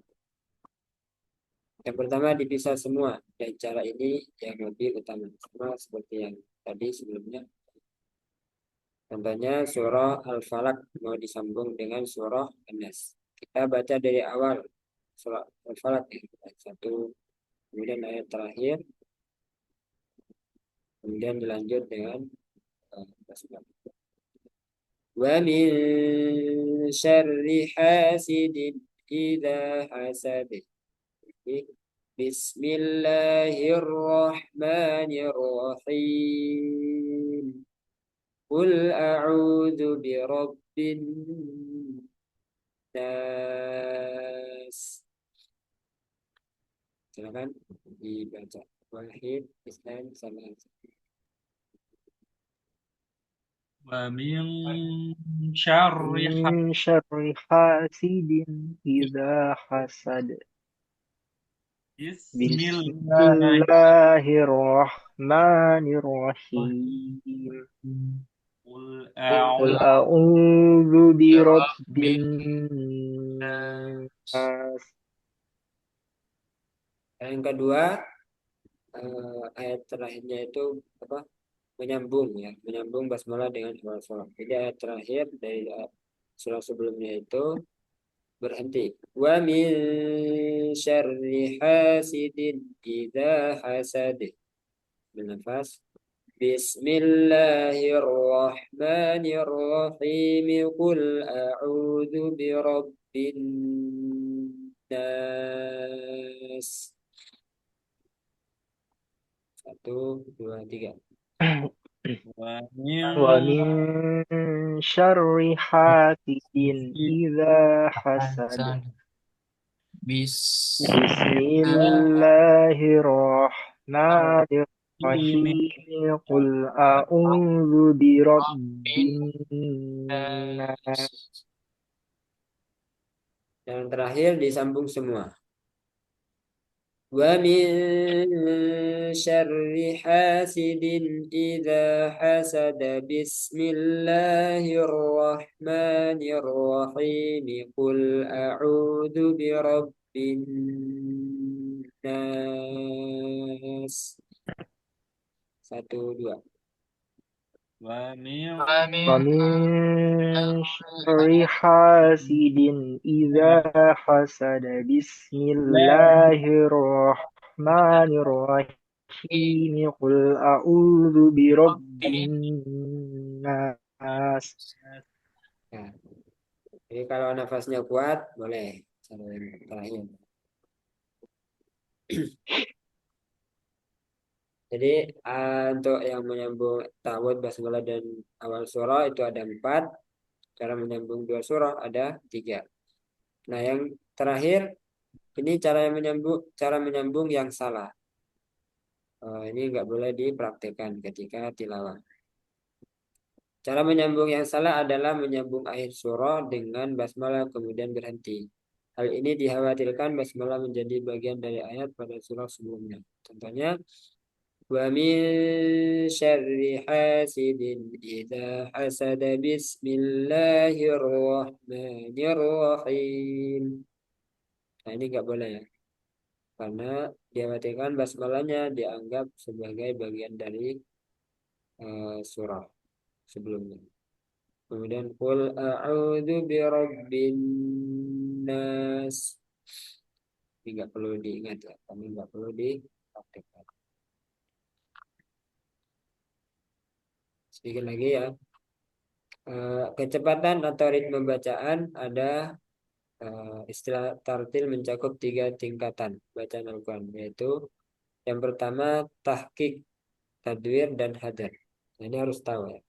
Yang pertama dipisah semua, dan cara ini yang lebih utama. Sama seperti yang tadi sebelumnya. Contohnya surah Al-Falaq mau disambung dengan surah An-Nas. Kita baca dari awal surah Al-Falaq ayat 1, kemudian ayat terakhir, kemudian dilanjut dengan basmalah. Wa min syarri hasidin idza hasad. Bismillahirrahmanirrahim. Qul a'udzu birabbin nas. Silakan dibaca. Wahid, Islam, sama. ومن شر Min syarri hasidin idza hasad. بسم الله Bismillahirrahmanirrahim. قل Qul أعوذ a'udzu Birabbin birabbin nas. nas. Yang kedua, ayat terakhirnya itu apa? Menyambung ya, menyambung basmalah dengan awal surah. Jadi ayat terakhir dari surah sebelumnya itu berhenti. Wa min syarri hasidin idza hasad. Bernafas. Bismillahirrahmanirrahim. Qul a'udzu birabbin nas. 1, 2, 3. Wa ومن شر حاسد إذا حسد Hasan. Bis. بسم الله الرحمن الرحيم قل أعوذ برب الناس Yang terakhir disambung semua. Wa min syarri hasidin idza hasada bismillahirrahmanirrahim qul a'udzu birabbin nas. 1, 2. wa min ومن شر حاسد إذا حسد بسم الله الرحمن الرحيم قل أعوذ برب الناس Nah, jadi kalau nafasnya kuat boleh. Cara yang terakhir. Jadi untuk yang menyambung ta'awudz, basmalah dan awal surah itu ada 4. Cara menyambung 2 surah ada 3. Nah, yang terakhir ini cara menyambung yang salah. Ini nggak boleh dipraktikkan ketika tilawah. Cara menyambung yang salah adalah menyambung akhir surah dengan basmalah kemudian berhenti. Hal ini dikhawatirkan basmalah menjadi bagian dari ayat pada surah sebelumnya. Contohnya, wa min syarri hasidin idza hasada bismillahirrahmanirrahim. Nah, ini nggak boleh ya. Karena dikhawatirkan basmalahnya dianggap sebagai bagian dari surah sebelumnya. Kemudian qul a'udzu birabbin nas. Ini nggak perlu diingat ya, kami nggak perlu dipraktikkan. Sedikit lagi ya. Kecepatan atau ritme bacaan ada istilah tartil mencakup 3 tingkatan bacaan Al-Quran, yaitu yang pertama tahqiq, tadwir, dan hadar. Nah, ini harus tahu ya.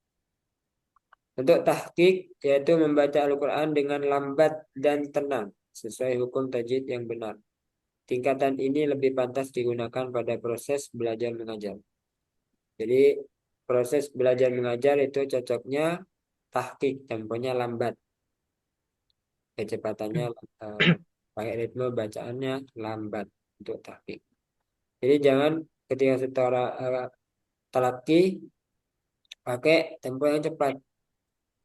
Untuk tahqiq yaitu membaca Al-Quran dengan lambat dan tenang sesuai hukum tajwid yang benar. Tingkatan ini lebih pantas digunakan pada proses belajar mengajar. Jadi proses belajar mengajar itu cocoknya tahqiq, temponya lambat, kecepatannya pakai ritme bacaannya lambat untuk tahqiq. Jadi jangan ketika setora talaki pakai tempo yang cepat.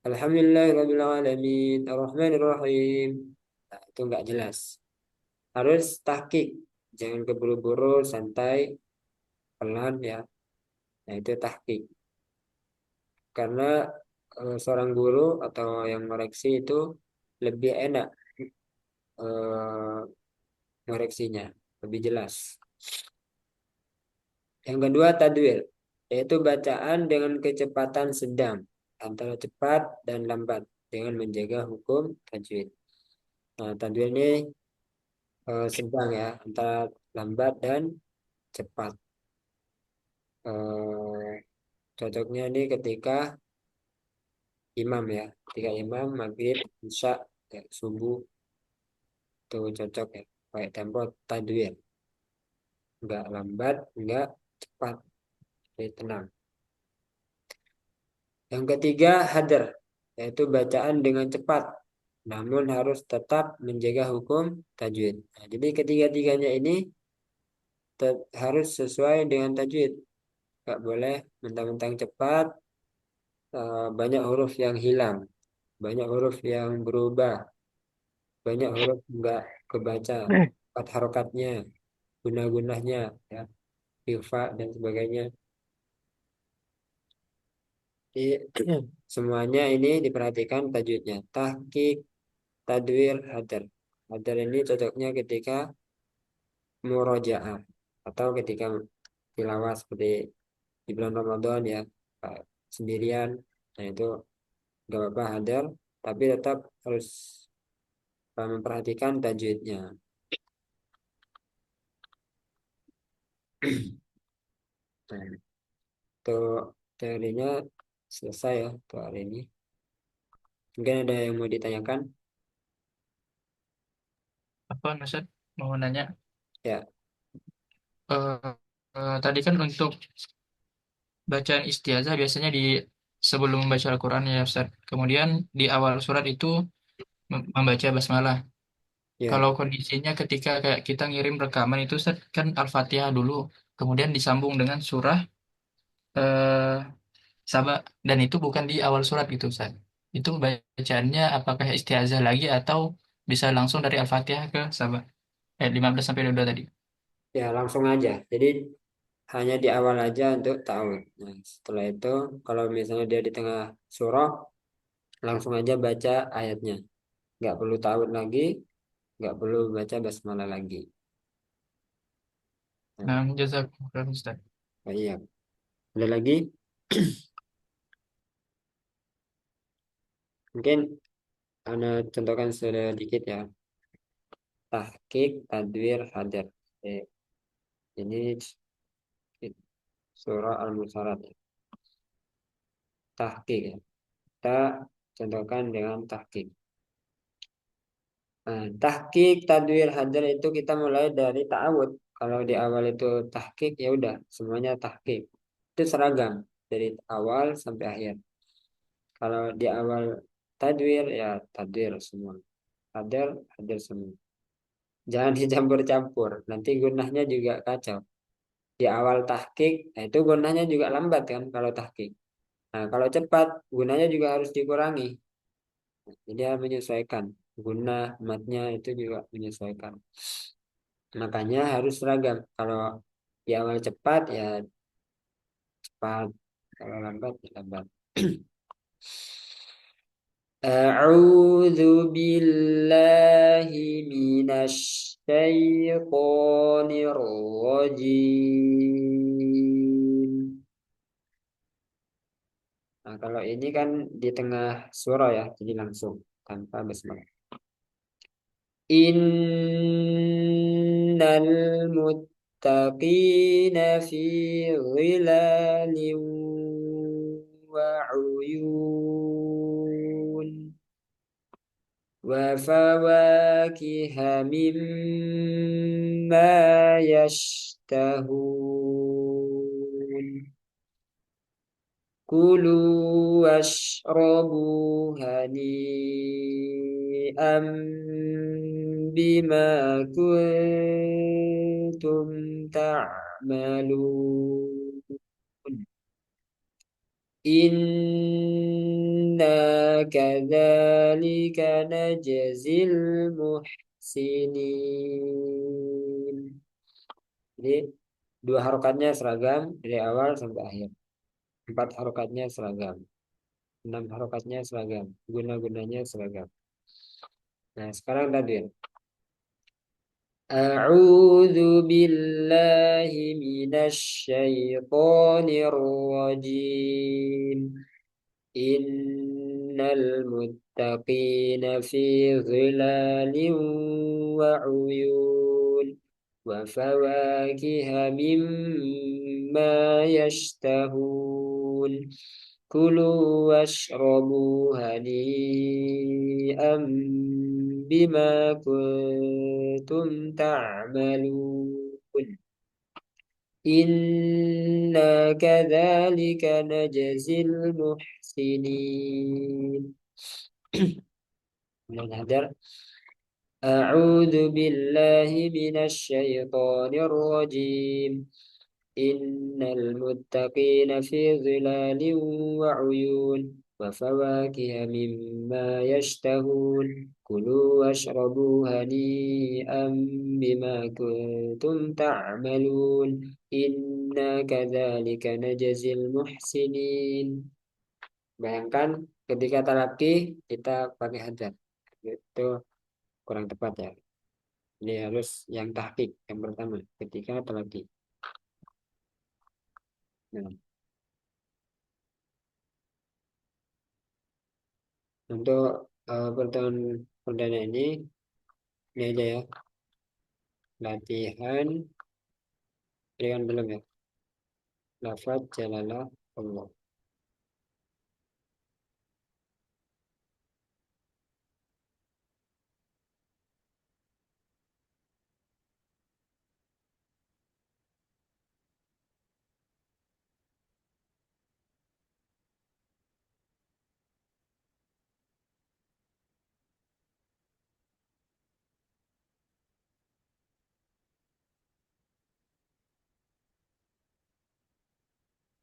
Alhamdulillahirrahmanirrahim, Ar-Rahmanirrahim. Nah, itu nggak jelas. Harus tahqiq. Jangan keburu-buru, santai, pelan ya. Nah, itu tahqiq. Karena seorang guru atau yang koreksi itu lebih enak koreksinya, lebih jelas. Yang kedua, tadwir, yaitu bacaan dengan kecepatan sedang, antara cepat dan lambat, dengan menjaga hukum tajwid. Nah, tadwir ini sedang ya, antara lambat dan cepat. Eh, Cocoknya ini ketika imam ya, ketika imam maghrib, isya, ya, subuh itu cocok ya, pakai tempo tadwir, nggak lambat, nggak cepat, jadi tenang. Yang ketiga hadar, yaitu bacaan dengan cepat, namun harus tetap menjaga hukum tajwid. Nah, jadi ketiga-tiganya ini harus sesuai dengan tajwid. Nggak boleh mentang-mentang cepat, banyak huruf yang hilang, banyak huruf yang berubah, banyak huruf nggak kebaca, empat harokatnya, guna-gunahnya, ya, ifa dan sebagainya. Jadi, semuanya ini diperhatikan tajwidnya. Tahqiq, tadwir, hadar. Hadar ini cocoknya ketika murojaah atau ketika tilawah seperti di bulan Ramadan ya, eh, sendirian. Nah, itu gak apa-apa hadar, tapi tetap harus memperhatikan tajwidnya. Nah, untuk teorinya selesai ya untuk hari ini. Mungkin ada yang mau ditanyakan? Apa Ustaz mau nanya? Ya, Eh, tadi kan untuk bacaan istiazah biasanya di sebelum membaca Al-Quran ya Ustaz. Kemudian di awal surat itu membaca basmalah. ya, Kalau kondisinya ketika kayak kita ngirim rekaman itu Ustaz, kan Al-Fatihah dulu, kemudian disambung dengan surah eh, Saba, dan itu bukan di awal surat gitu Ustaz. Itu bacaannya apakah istiazah lagi atau bisa langsung dari Al-Fatihah ke Saba? 15 sampai 22 tadi. ya langsung aja. Jadi hanya di awal aja untuk ta'awud. Nah, setelah itu kalau misalnya dia di tengah surah, langsung aja baca ayatnya. Nggak perlu ta'awud lagi, nggak perlu baca basmalah lagi. Nah, Nah, jazakumullah Ustaz. oh iya. Ada lagi? Mungkin Anda contohkan sedikit ya. Tahqiq, tadwir, hadar. Eh, ini surah Al-Musarat. Ya. Tahqiq ya. Kita contohkan dengan tahqiq. Nah, tahqiq, tadwir, hadar itu kita mulai dari ta'awud. Kalau di awal itu tahqiq, ya udah semuanya tahqiq. Itu seragam dari awal sampai akhir. Kalau di awal tadwir, ya tadwir semua. Hadar, hadar semua. Jangan dicampur-campur. Nanti gunahnya juga kacau. Di awal tahqiq, nah itu gunanya juga lambat kan kalau tahqiq. Nah, kalau cepat, gunanya juga harus dikurangi. Jadi dia menyesuaikan. Guna matnya itu juga menyesuaikan. Makanya harus seragam. Kalau di awal cepat, ya cepat. Kalau lambat, ya lambat. أعوذ بالله من الشيطان الرجيم. Nah, kalau ini kan di tengah surah ya, jadi langsung tanpa basmalah. Innal muttaqina fi dhilalin wa uyun wa fawakiha mimma yashtahun. كلوا واشربوا هنيئا بما كنتم تعملون إنا كذلك نجزي المحسنين. Jadi dua harokatnya seragam dari awal sampai akhir. Empat harokatnya seragam. Enam harokatnya seragam. Guna-gunanya seragam. Nah, sekarang tadwir. A'udzu billahi minasy syaithanir rajim. Innal muttaqina fi dhilalin wa 'uyun wa fawakiha mimma yashtahun. كلوا واشربوا هنيئا بما كنتم تعملون إنا كذلك نجزي المحسنين. Hadar. أعوذ بالله من الشيطان الرجيم. إن المتقين في ظلال وعيون وفواكه مما يشتهون كلوا واشربوا هنيئا بما كنتم تعملون إنا كذلك نجزي المحسنين. Bayangkan ketika talaki kita pakai hadar. Itu kurang tepat ya. Ini harus yang tahqiq yang pertama ketika talaki. Nah, untuk pertemuan perdana ini aja ya. Latihan, kan belum ya. lafaz jalalah Allah.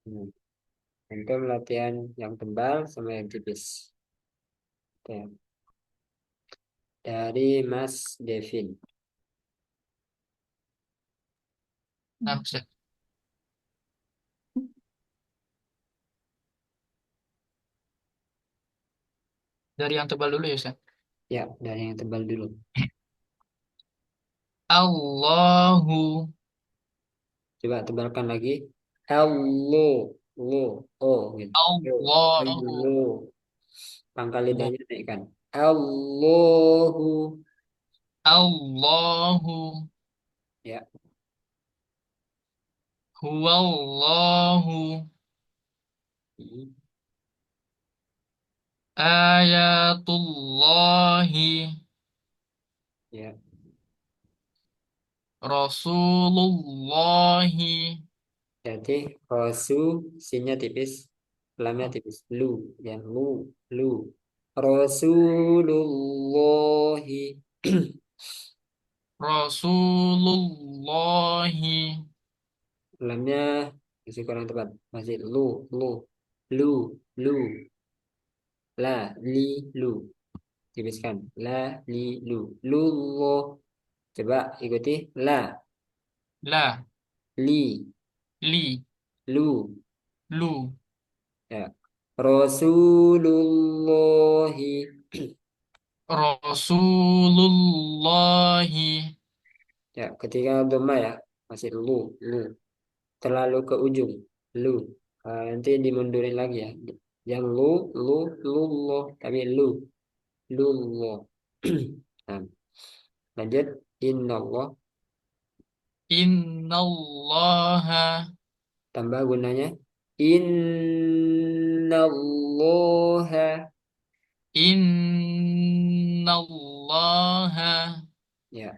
Hmm. Untuk latihan yang tebal sama yang tipis. Oke. Dari Mas Devin. Nah, Ustaz. Dari yang tebal dulu ya, Ustaz. Ya, dari yang tebal dulu. Allahu, Coba tebalkan lagi. Hello, lo, oh, gitu. Allahu, Hello. Pangkal lidahnya naikkan. Allahu. Allahu, Ya. Huwallahu, Hmm. Ayatullahi, Ya. Rasulullahi. Jadi rosu sinnya tipis, lamnya tipis. Lu, ya lu, lu. Rasulullahi. Rasulullahi, Lamnya masih kurang tepat. Masih lu, lu, lu, la, li, lu. Tipiskan. La, li, lu. Lu, lo. Coba ikuti. La, la, li, li, lu. lu, Ya. Rasulullahi. Rasulullahi, Ya, ketika domba ya. Masih lu. Terlalu ke ujung. Lu. Nanti dimundurin lagi ya. Yang lo. Tapi lo. Nah, lanjut. Innallah. Innallaha, Tambah gunanya. Innallaha. Innallaha, Ya,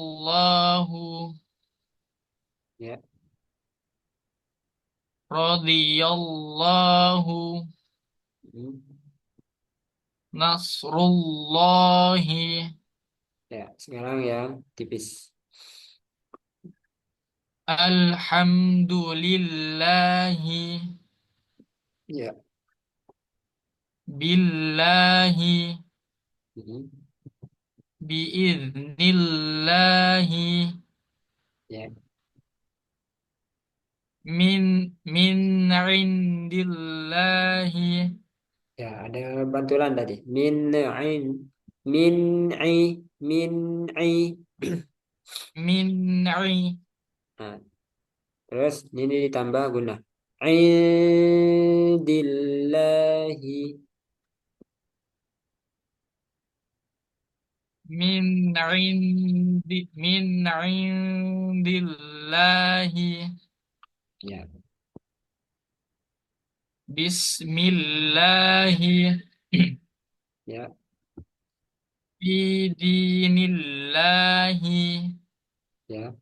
Barakallahu, ya, Radiyallahu, hmm, Nasrullahi, ya. Sekarang yang tipis. Alhamdulillahi, Ya, Billahi, hmm, Biiznillahi, ya, min indillahi, ya. Ada bantulan tadi. Min, min, min Nah, terus ini ditambah guna. Indillahi. min indillahi. Ya, Bismillahi. ya, Bidinillahi. ya,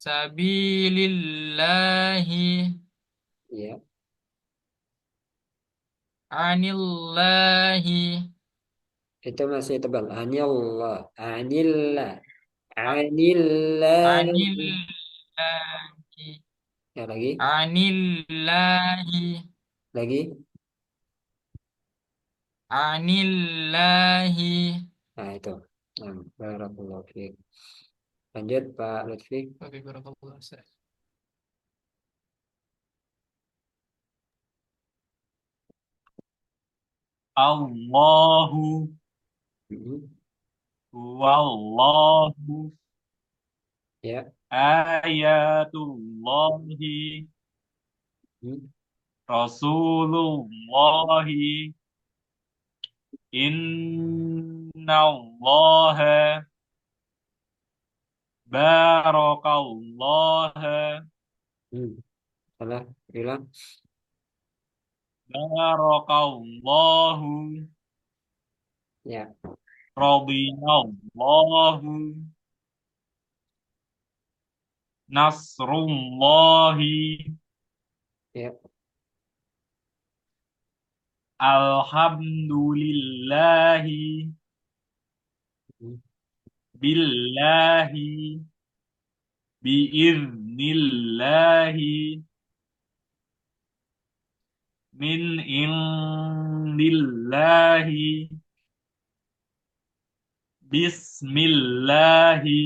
Sabilillahi. ya. Anillahi. Itu masih tebal. Anillah, anillah, anillahi. Anillahi. Ya lagi, Anillahi. lagi. Anillahi. Nah itu. Nah, barakallahu fiik. Lanjut Pak Lutfi. Oke, barakallahu. Allahu Hmm, wallahu ya. ayatullahi Hmm, Rasulullahi innallaha Barakallah. Hmm, salah. Bilang. Barakallahu. Ya. Radiyallahu. Nasrullahi. Ya. Alhamdulillahi. Hmm. Billahi. Biiznillahi. Min indillahi. Bismillahi.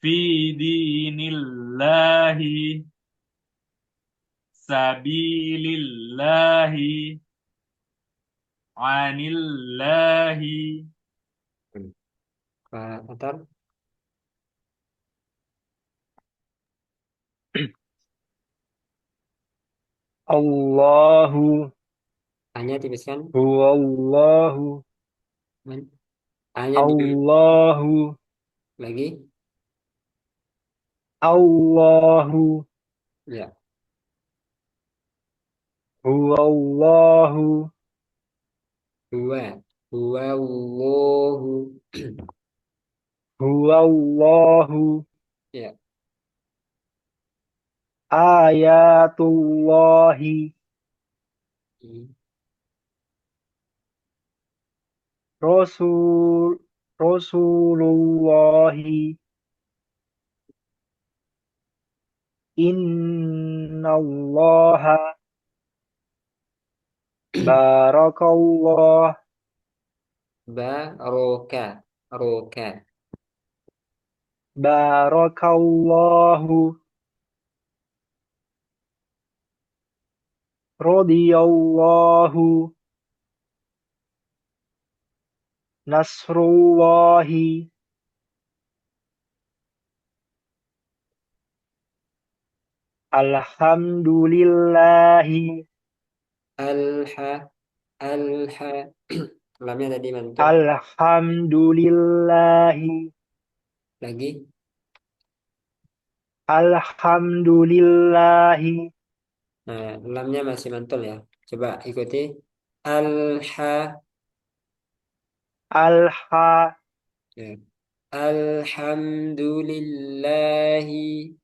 Fi dinillahi. Sabilillahi. Anillahi. Hmm. Pak Atar, Allahu hanya tipiskan. huwallahu Hanya di Allahu lagi. Allahu Ya. huwallahu Huwa. Huwa Allahu. huwallahu Ya. ayatullahi Hmm. rasul rasulullahi innallaha barakallah Baroka. Roka. barakallahu radiyallahu nasrullahi alhamdulillahi Alha. Alha. Lamnya tadi mantul. alhamdulillahi Lagi. alhamdulillahi Nah, lamnya masih mantul ya. Coba ikuti. Alha. alha Ya. Alhamdulillahi.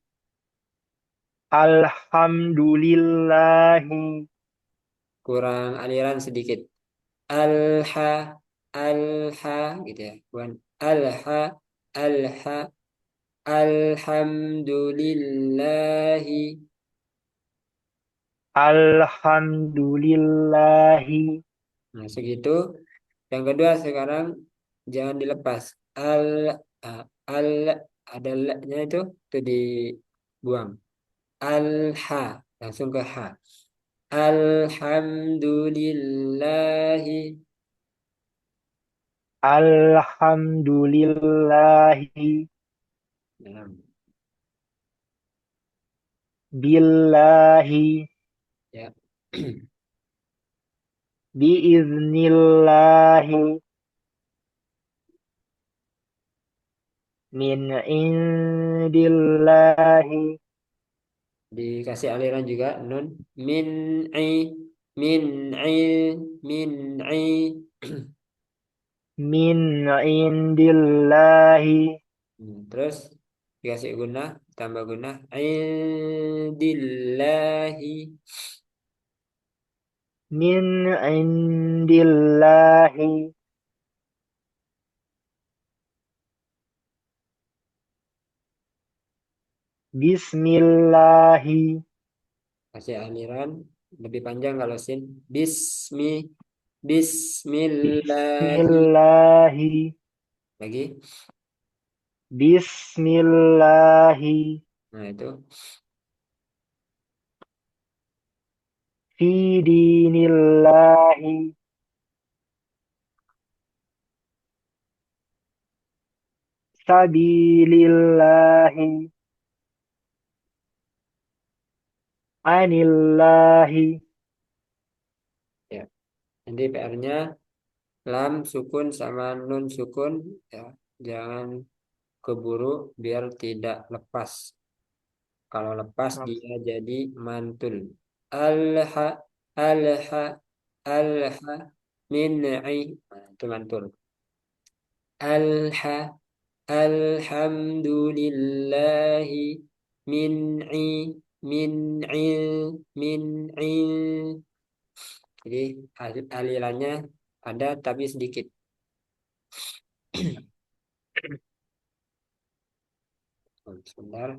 alhamdulillahi Kurang aliran sedikit. Alha. Alha. Gitu ya. Bukan alha. Alha. Alhamdulillahi. alhamdulillahi Nah, segitu. Yang kedua sekarang jangan dilepas. Al ada nya itu dibuang. Alha langsung ke ha. Alhamdulillahi. alhamdulillahi Nah, billahi ya. biiznillahi min indillahi Dikasih aliran juga nun min i min i min i. min indillahi Terus dikasih guna tambah guna indillahi. min indillahi bismillahi Kasih aliran lebih panjang kalau sin. Bismillahi. bismillahi Lagi. bismillahi Nah, itu. fi dinillahi sabilillahi anillahi Ya. Nanti PR-nya lam sukun sama nun sukun ya. Jangan keburu biar tidak lepas. Kalau lepas Paham. dia jadi mantul. Alha alha alha min'i. Nah, itu mantul. Alha alhamdulillahi min'i min'il. Jadi alirannya ada tapi sedikit. Sebentar.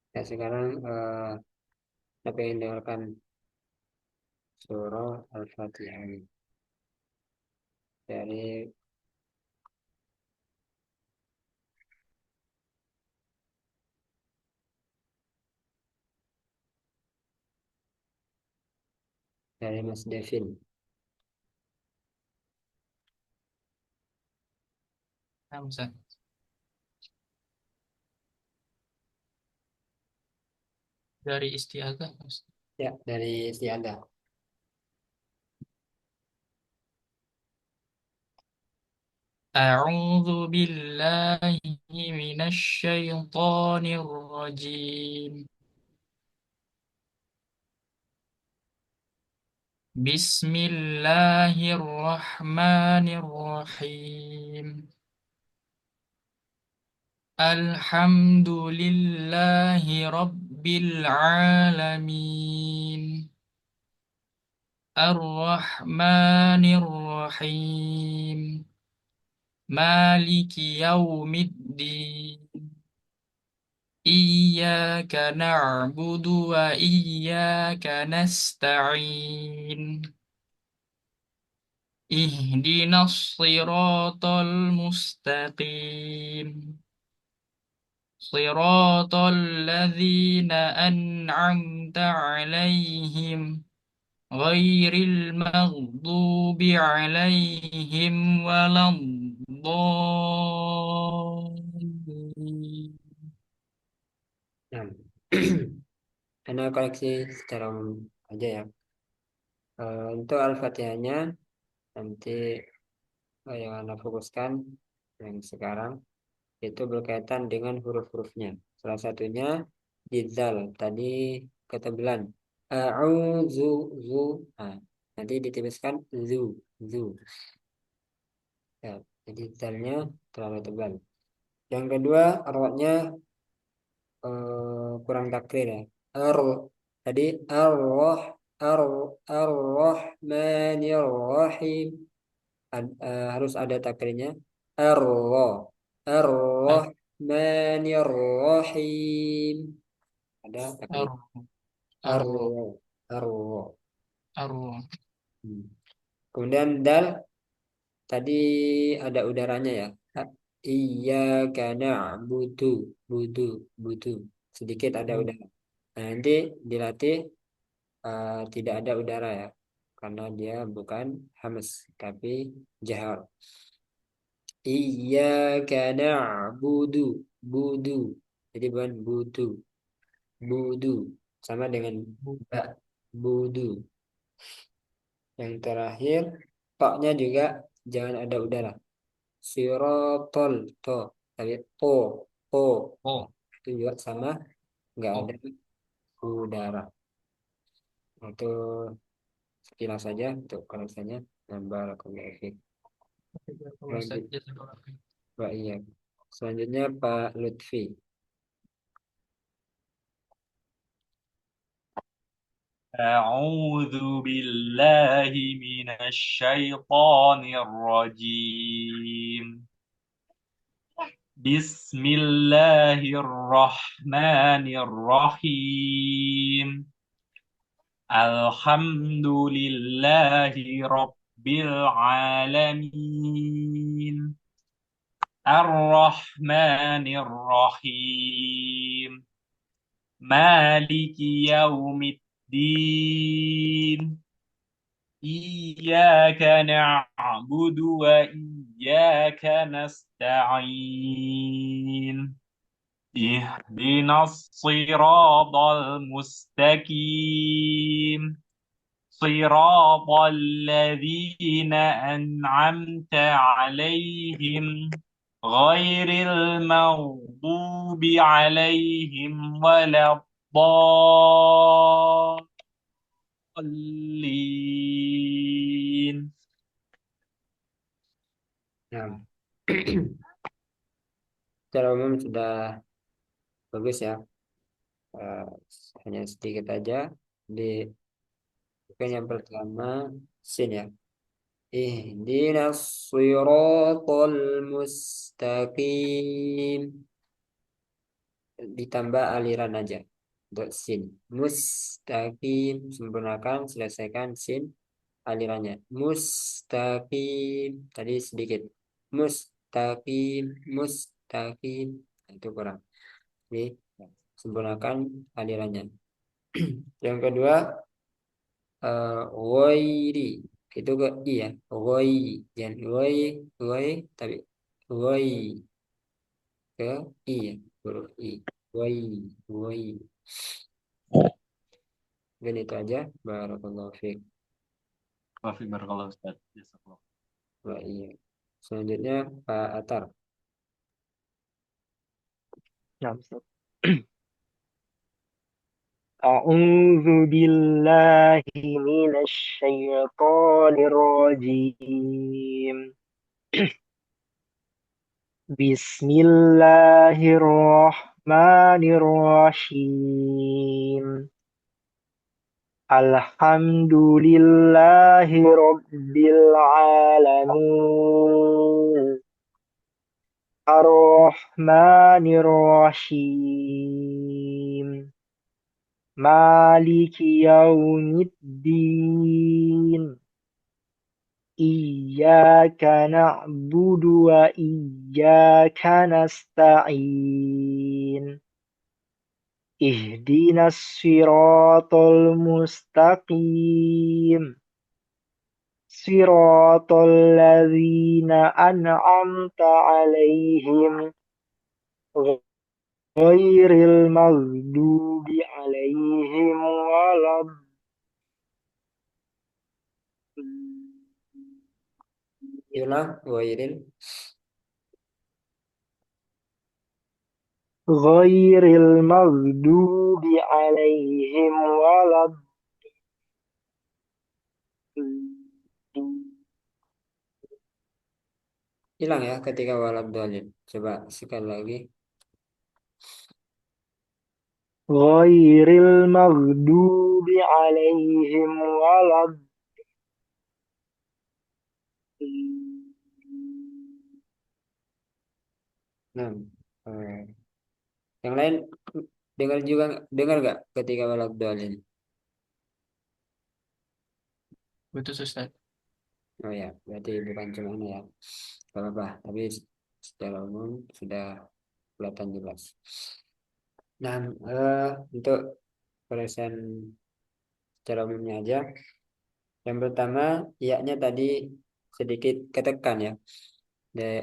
Ya, sekarang kita pengen dengarkan surah Al-Fatihah dari Mas Devin. Nah, Ustaz. Dari istiadah, Ustaz. Ya, dari Istiadah. أعوذ بالله من الشيطان الرجيم. بسم الله الرحمن الرحيم. الحمد لله رب العالمين. الرحمن الرحيم. مالك يوم الدين. إياك نعبد وإياك نستعين. اهدنا الصراط المستقيم. صراط الذين أنعمت عليهم غير المغضوب عليهم ولا الضالين. Nah, karena koleksi secara umum aja ya. Untuk Al-Fatihahnya nanti yang Anda fokuskan yang sekarang itu berkaitan dengan huruf-hurufnya. Salah satunya di zal. Tadi ketebalan. A'udzu zu. Nah, nanti ditipiskan zu zu. Ya, jadi zalnya terlalu tebal. Yang kedua, arwahnya kurang takrir ya. Ar tadi ar ar-rahmanir rahim. Harus ada takrirnya. Ar-rah Ar ar-rahmanir rahim. Ada takrir. ar ar Ar-rah ar-rah. ar Hmm. Kemudian dal tadi ada udaranya ya. Iya karena butuh butuh butuh sedikit ada udara. Nah, nanti dilatih tidak ada udara ya, karena dia bukan hamas tapi jahar. Iya karena budu budu, jadi bukan butuh budu sama dengan ba budu. Yang terakhir toknya juga jangan ada udara. Sirotol to tapi to oh itu juga sama nggak ada oh. udara. Itu sekilas saja untuk koneksinya. Nambah koneksi. Ustaz, Lanjut, jazakallah. Pak iya. Selanjutnya Pak Lutfi. أعوذ بالله من الشيطان الرجيم Bismillahirrahmanirrahim. Alhamdulillahi Rabbil Alamin. Ar-Rahmanir-Rahim. Maliki Yaumiddin. Iyyaka na'budu wa iyyaka nasta'in. Ihdinas siratal mustaqim. صراط الذين أنعمت عليهم غير المغضوب عليهم ولا الضالين. Nah, secara umum sudah bagus ya. Eh, Hanya sedikit aja di bukan yang pertama sin ya. Ihdinas siratal mustaqim. Ditambah aliran aja untuk sin. Mustaqim, sempurnakan, selesaikan sin alirannya. Mustaqim, tadi sedikit. Mustaqim, mustaqim. Nah, itu kurang. Jadi sempurnakan alirannya. Yang kedua, ghairi. Itu ke i ya. Ghai, jangan ghai, ghai, tapi ghai ke i ya. Huruf i. Ghai, ghai. Dan itu aja. Barakallahu fiik. Wafi barakallahu Ustaz. Jazakallah. Wah, iya. Selanjutnya Pak Atar. Nah, Ustaz. A'udzu billahi minasy syaithanir rajim. Bismillahirrahmanirrahim. Alhamdulillahi rabbil alamin. Ar-Rahmanir-Rahim. Maliki yaumiddin. Iyyaka na'budu wa iyyaka nasta'in. Ihdinas siratal mustaqim. Siratal ladzina an'amta 'alaihim ghairil maghdubi 'alaihim Yulang, ghairil. ghairil maghdubi 'alaihim Hilang ya ketika walad dalil. Coba sekali lagi. ghairil maghdubi 'alaihim Nah, yang lain dengar juga, dengar nggak ketika walad dalil? Betul Ustaz. Oh ya, berarti bukan cuma ini ya. Gak apa-apa, tapi secara umum sudah kelihatan jelas. Nah, untuk present secara umumnya aja. Yang pertama, iya-nya tadi sedikit ketekan ya.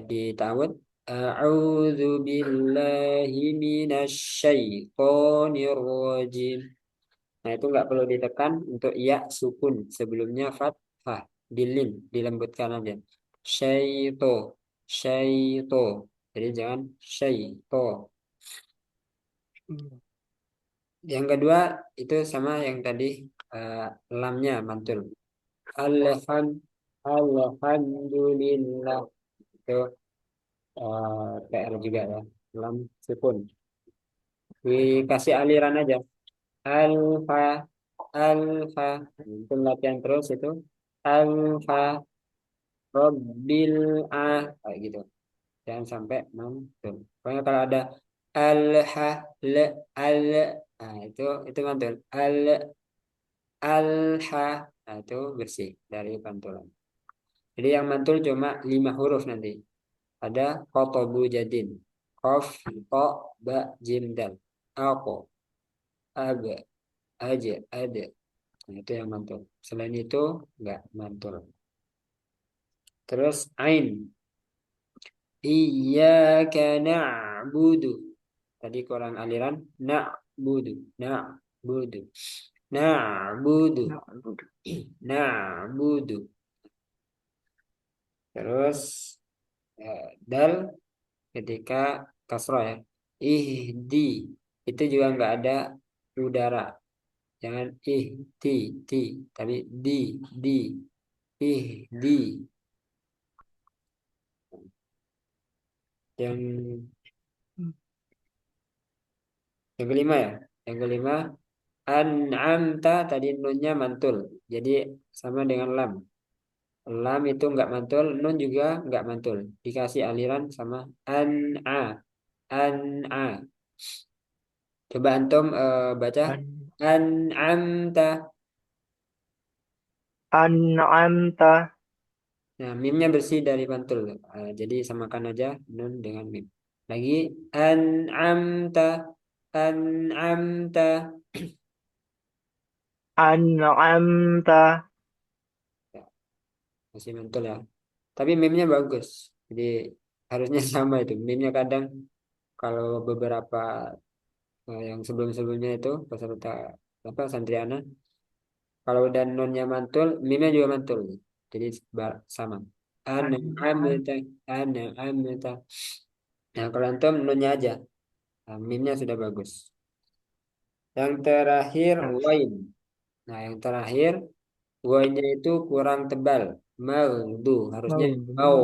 Di ta'awud. A'udzu billahi minasyaitonir rajim. Nah, itu nggak perlu ditekan untuk iya sukun. Sebelumnya fathah. Dilin, dilembutkan aja. Syaito, syaito. Jadi jangan syaito. Yang kedua, itu sama yang tadi, eh, lamnya mantul. Alham, alhamdulillah. Itu PR juga ya. Lam sukun. Dikasih aliran aja. Alfa, alfa. Itu latihan terus itu. Alfa, Rabbil kayak gitu. jangan sampai mantul. Pokoknya kalau ada al ha le al, nah itu mantul. Al ha, nah itu bersih dari pantulan. Jadi yang mantul cuma 5 huruf nanti. Ada kotobu jadin, kof, ko, ba, jim, dal, ako, aba, aja, ada. Nah, itu yang mantul. Selain itu nggak mantul. Terus ain, iyyaka na'budu. Tadi kurang aliran, na'budu, na'budu, na'budu, Nah, na'budu. Terus dal ketika kasroh ya. Ihdi itu juga nggak ada udara. Jangan ti, tapi di, ihdi. Yang yang kelima ya. Yang kelima an'amta tadi nunnya mantul. Jadi sama dengan lam. Lam itu nggak mantul, nun juga nggak mantul. Dikasih aliran sama an'a, an'a. Coba antum baca an- an'amta. An'amta. Nah, mimnya bersih dari pantul. Jadi samakan aja nun dengan mim. Lagi an'amta, an'amta. An'amta. Ya, masih mantul ya. Tapi mimnya bagus. Jadi harusnya sama itu. Mimnya kadang kalau beberapa yang sebelum-sebelumnya itu peserta apa Santriana, kalau udah nunnya mantul, mimnya juga mantul. Jadi sama. An'am. An'amta, an'amta. Nah, kalau antum nunnya aja. Nah, mimnya sudah bagus. Yang terakhir Nah, wain. Nah, yang terakhir wainnya itu kurang tebal. Mau harusnya mau. mau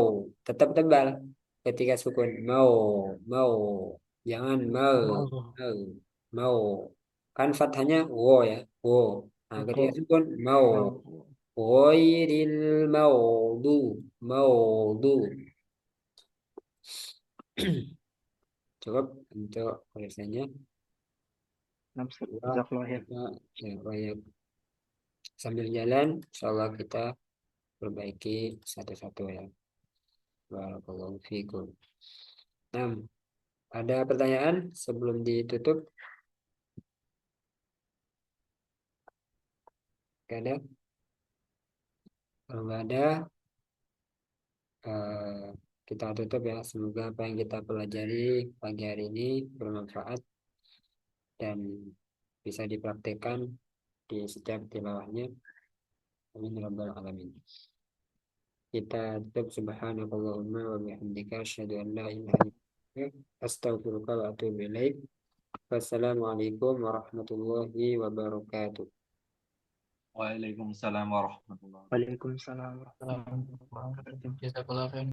tetap tebal ketika sukun mau jangan Mau. mau mau kan fathahnya wo ya wo. Nah, ketika Mau. sukun mau Mau. ghairil mau cukup untuk tulisannya. Nah, Wah, jazakallah khair. kita ya, baik. Sambil jalan, insyaallah kita perbaiki satu-satu ya. Barakallahu fiikum. Nah, ada pertanyaan sebelum ditutup? Gak ada? Kalau nggak ada, eh, kita tutup ya. Semoga apa yang kita pelajari pagi hari ini bermanfaat dan bisa dipraktekkan di setiap tilawahnya. Amin ya rabbal alamin. Kita tutup subhanakallahumma wa bihamdika asyhadu an la ilaha illa anta astaghfiruka wa atubu ilaik. Wassalamualaikum warahmatullahi wabarakatuh. Waalaikumsalam warahmatullahi wabarakatuh. Waalaikumsalam warahmatullahi Jazakallah wabarakatuh. khairan.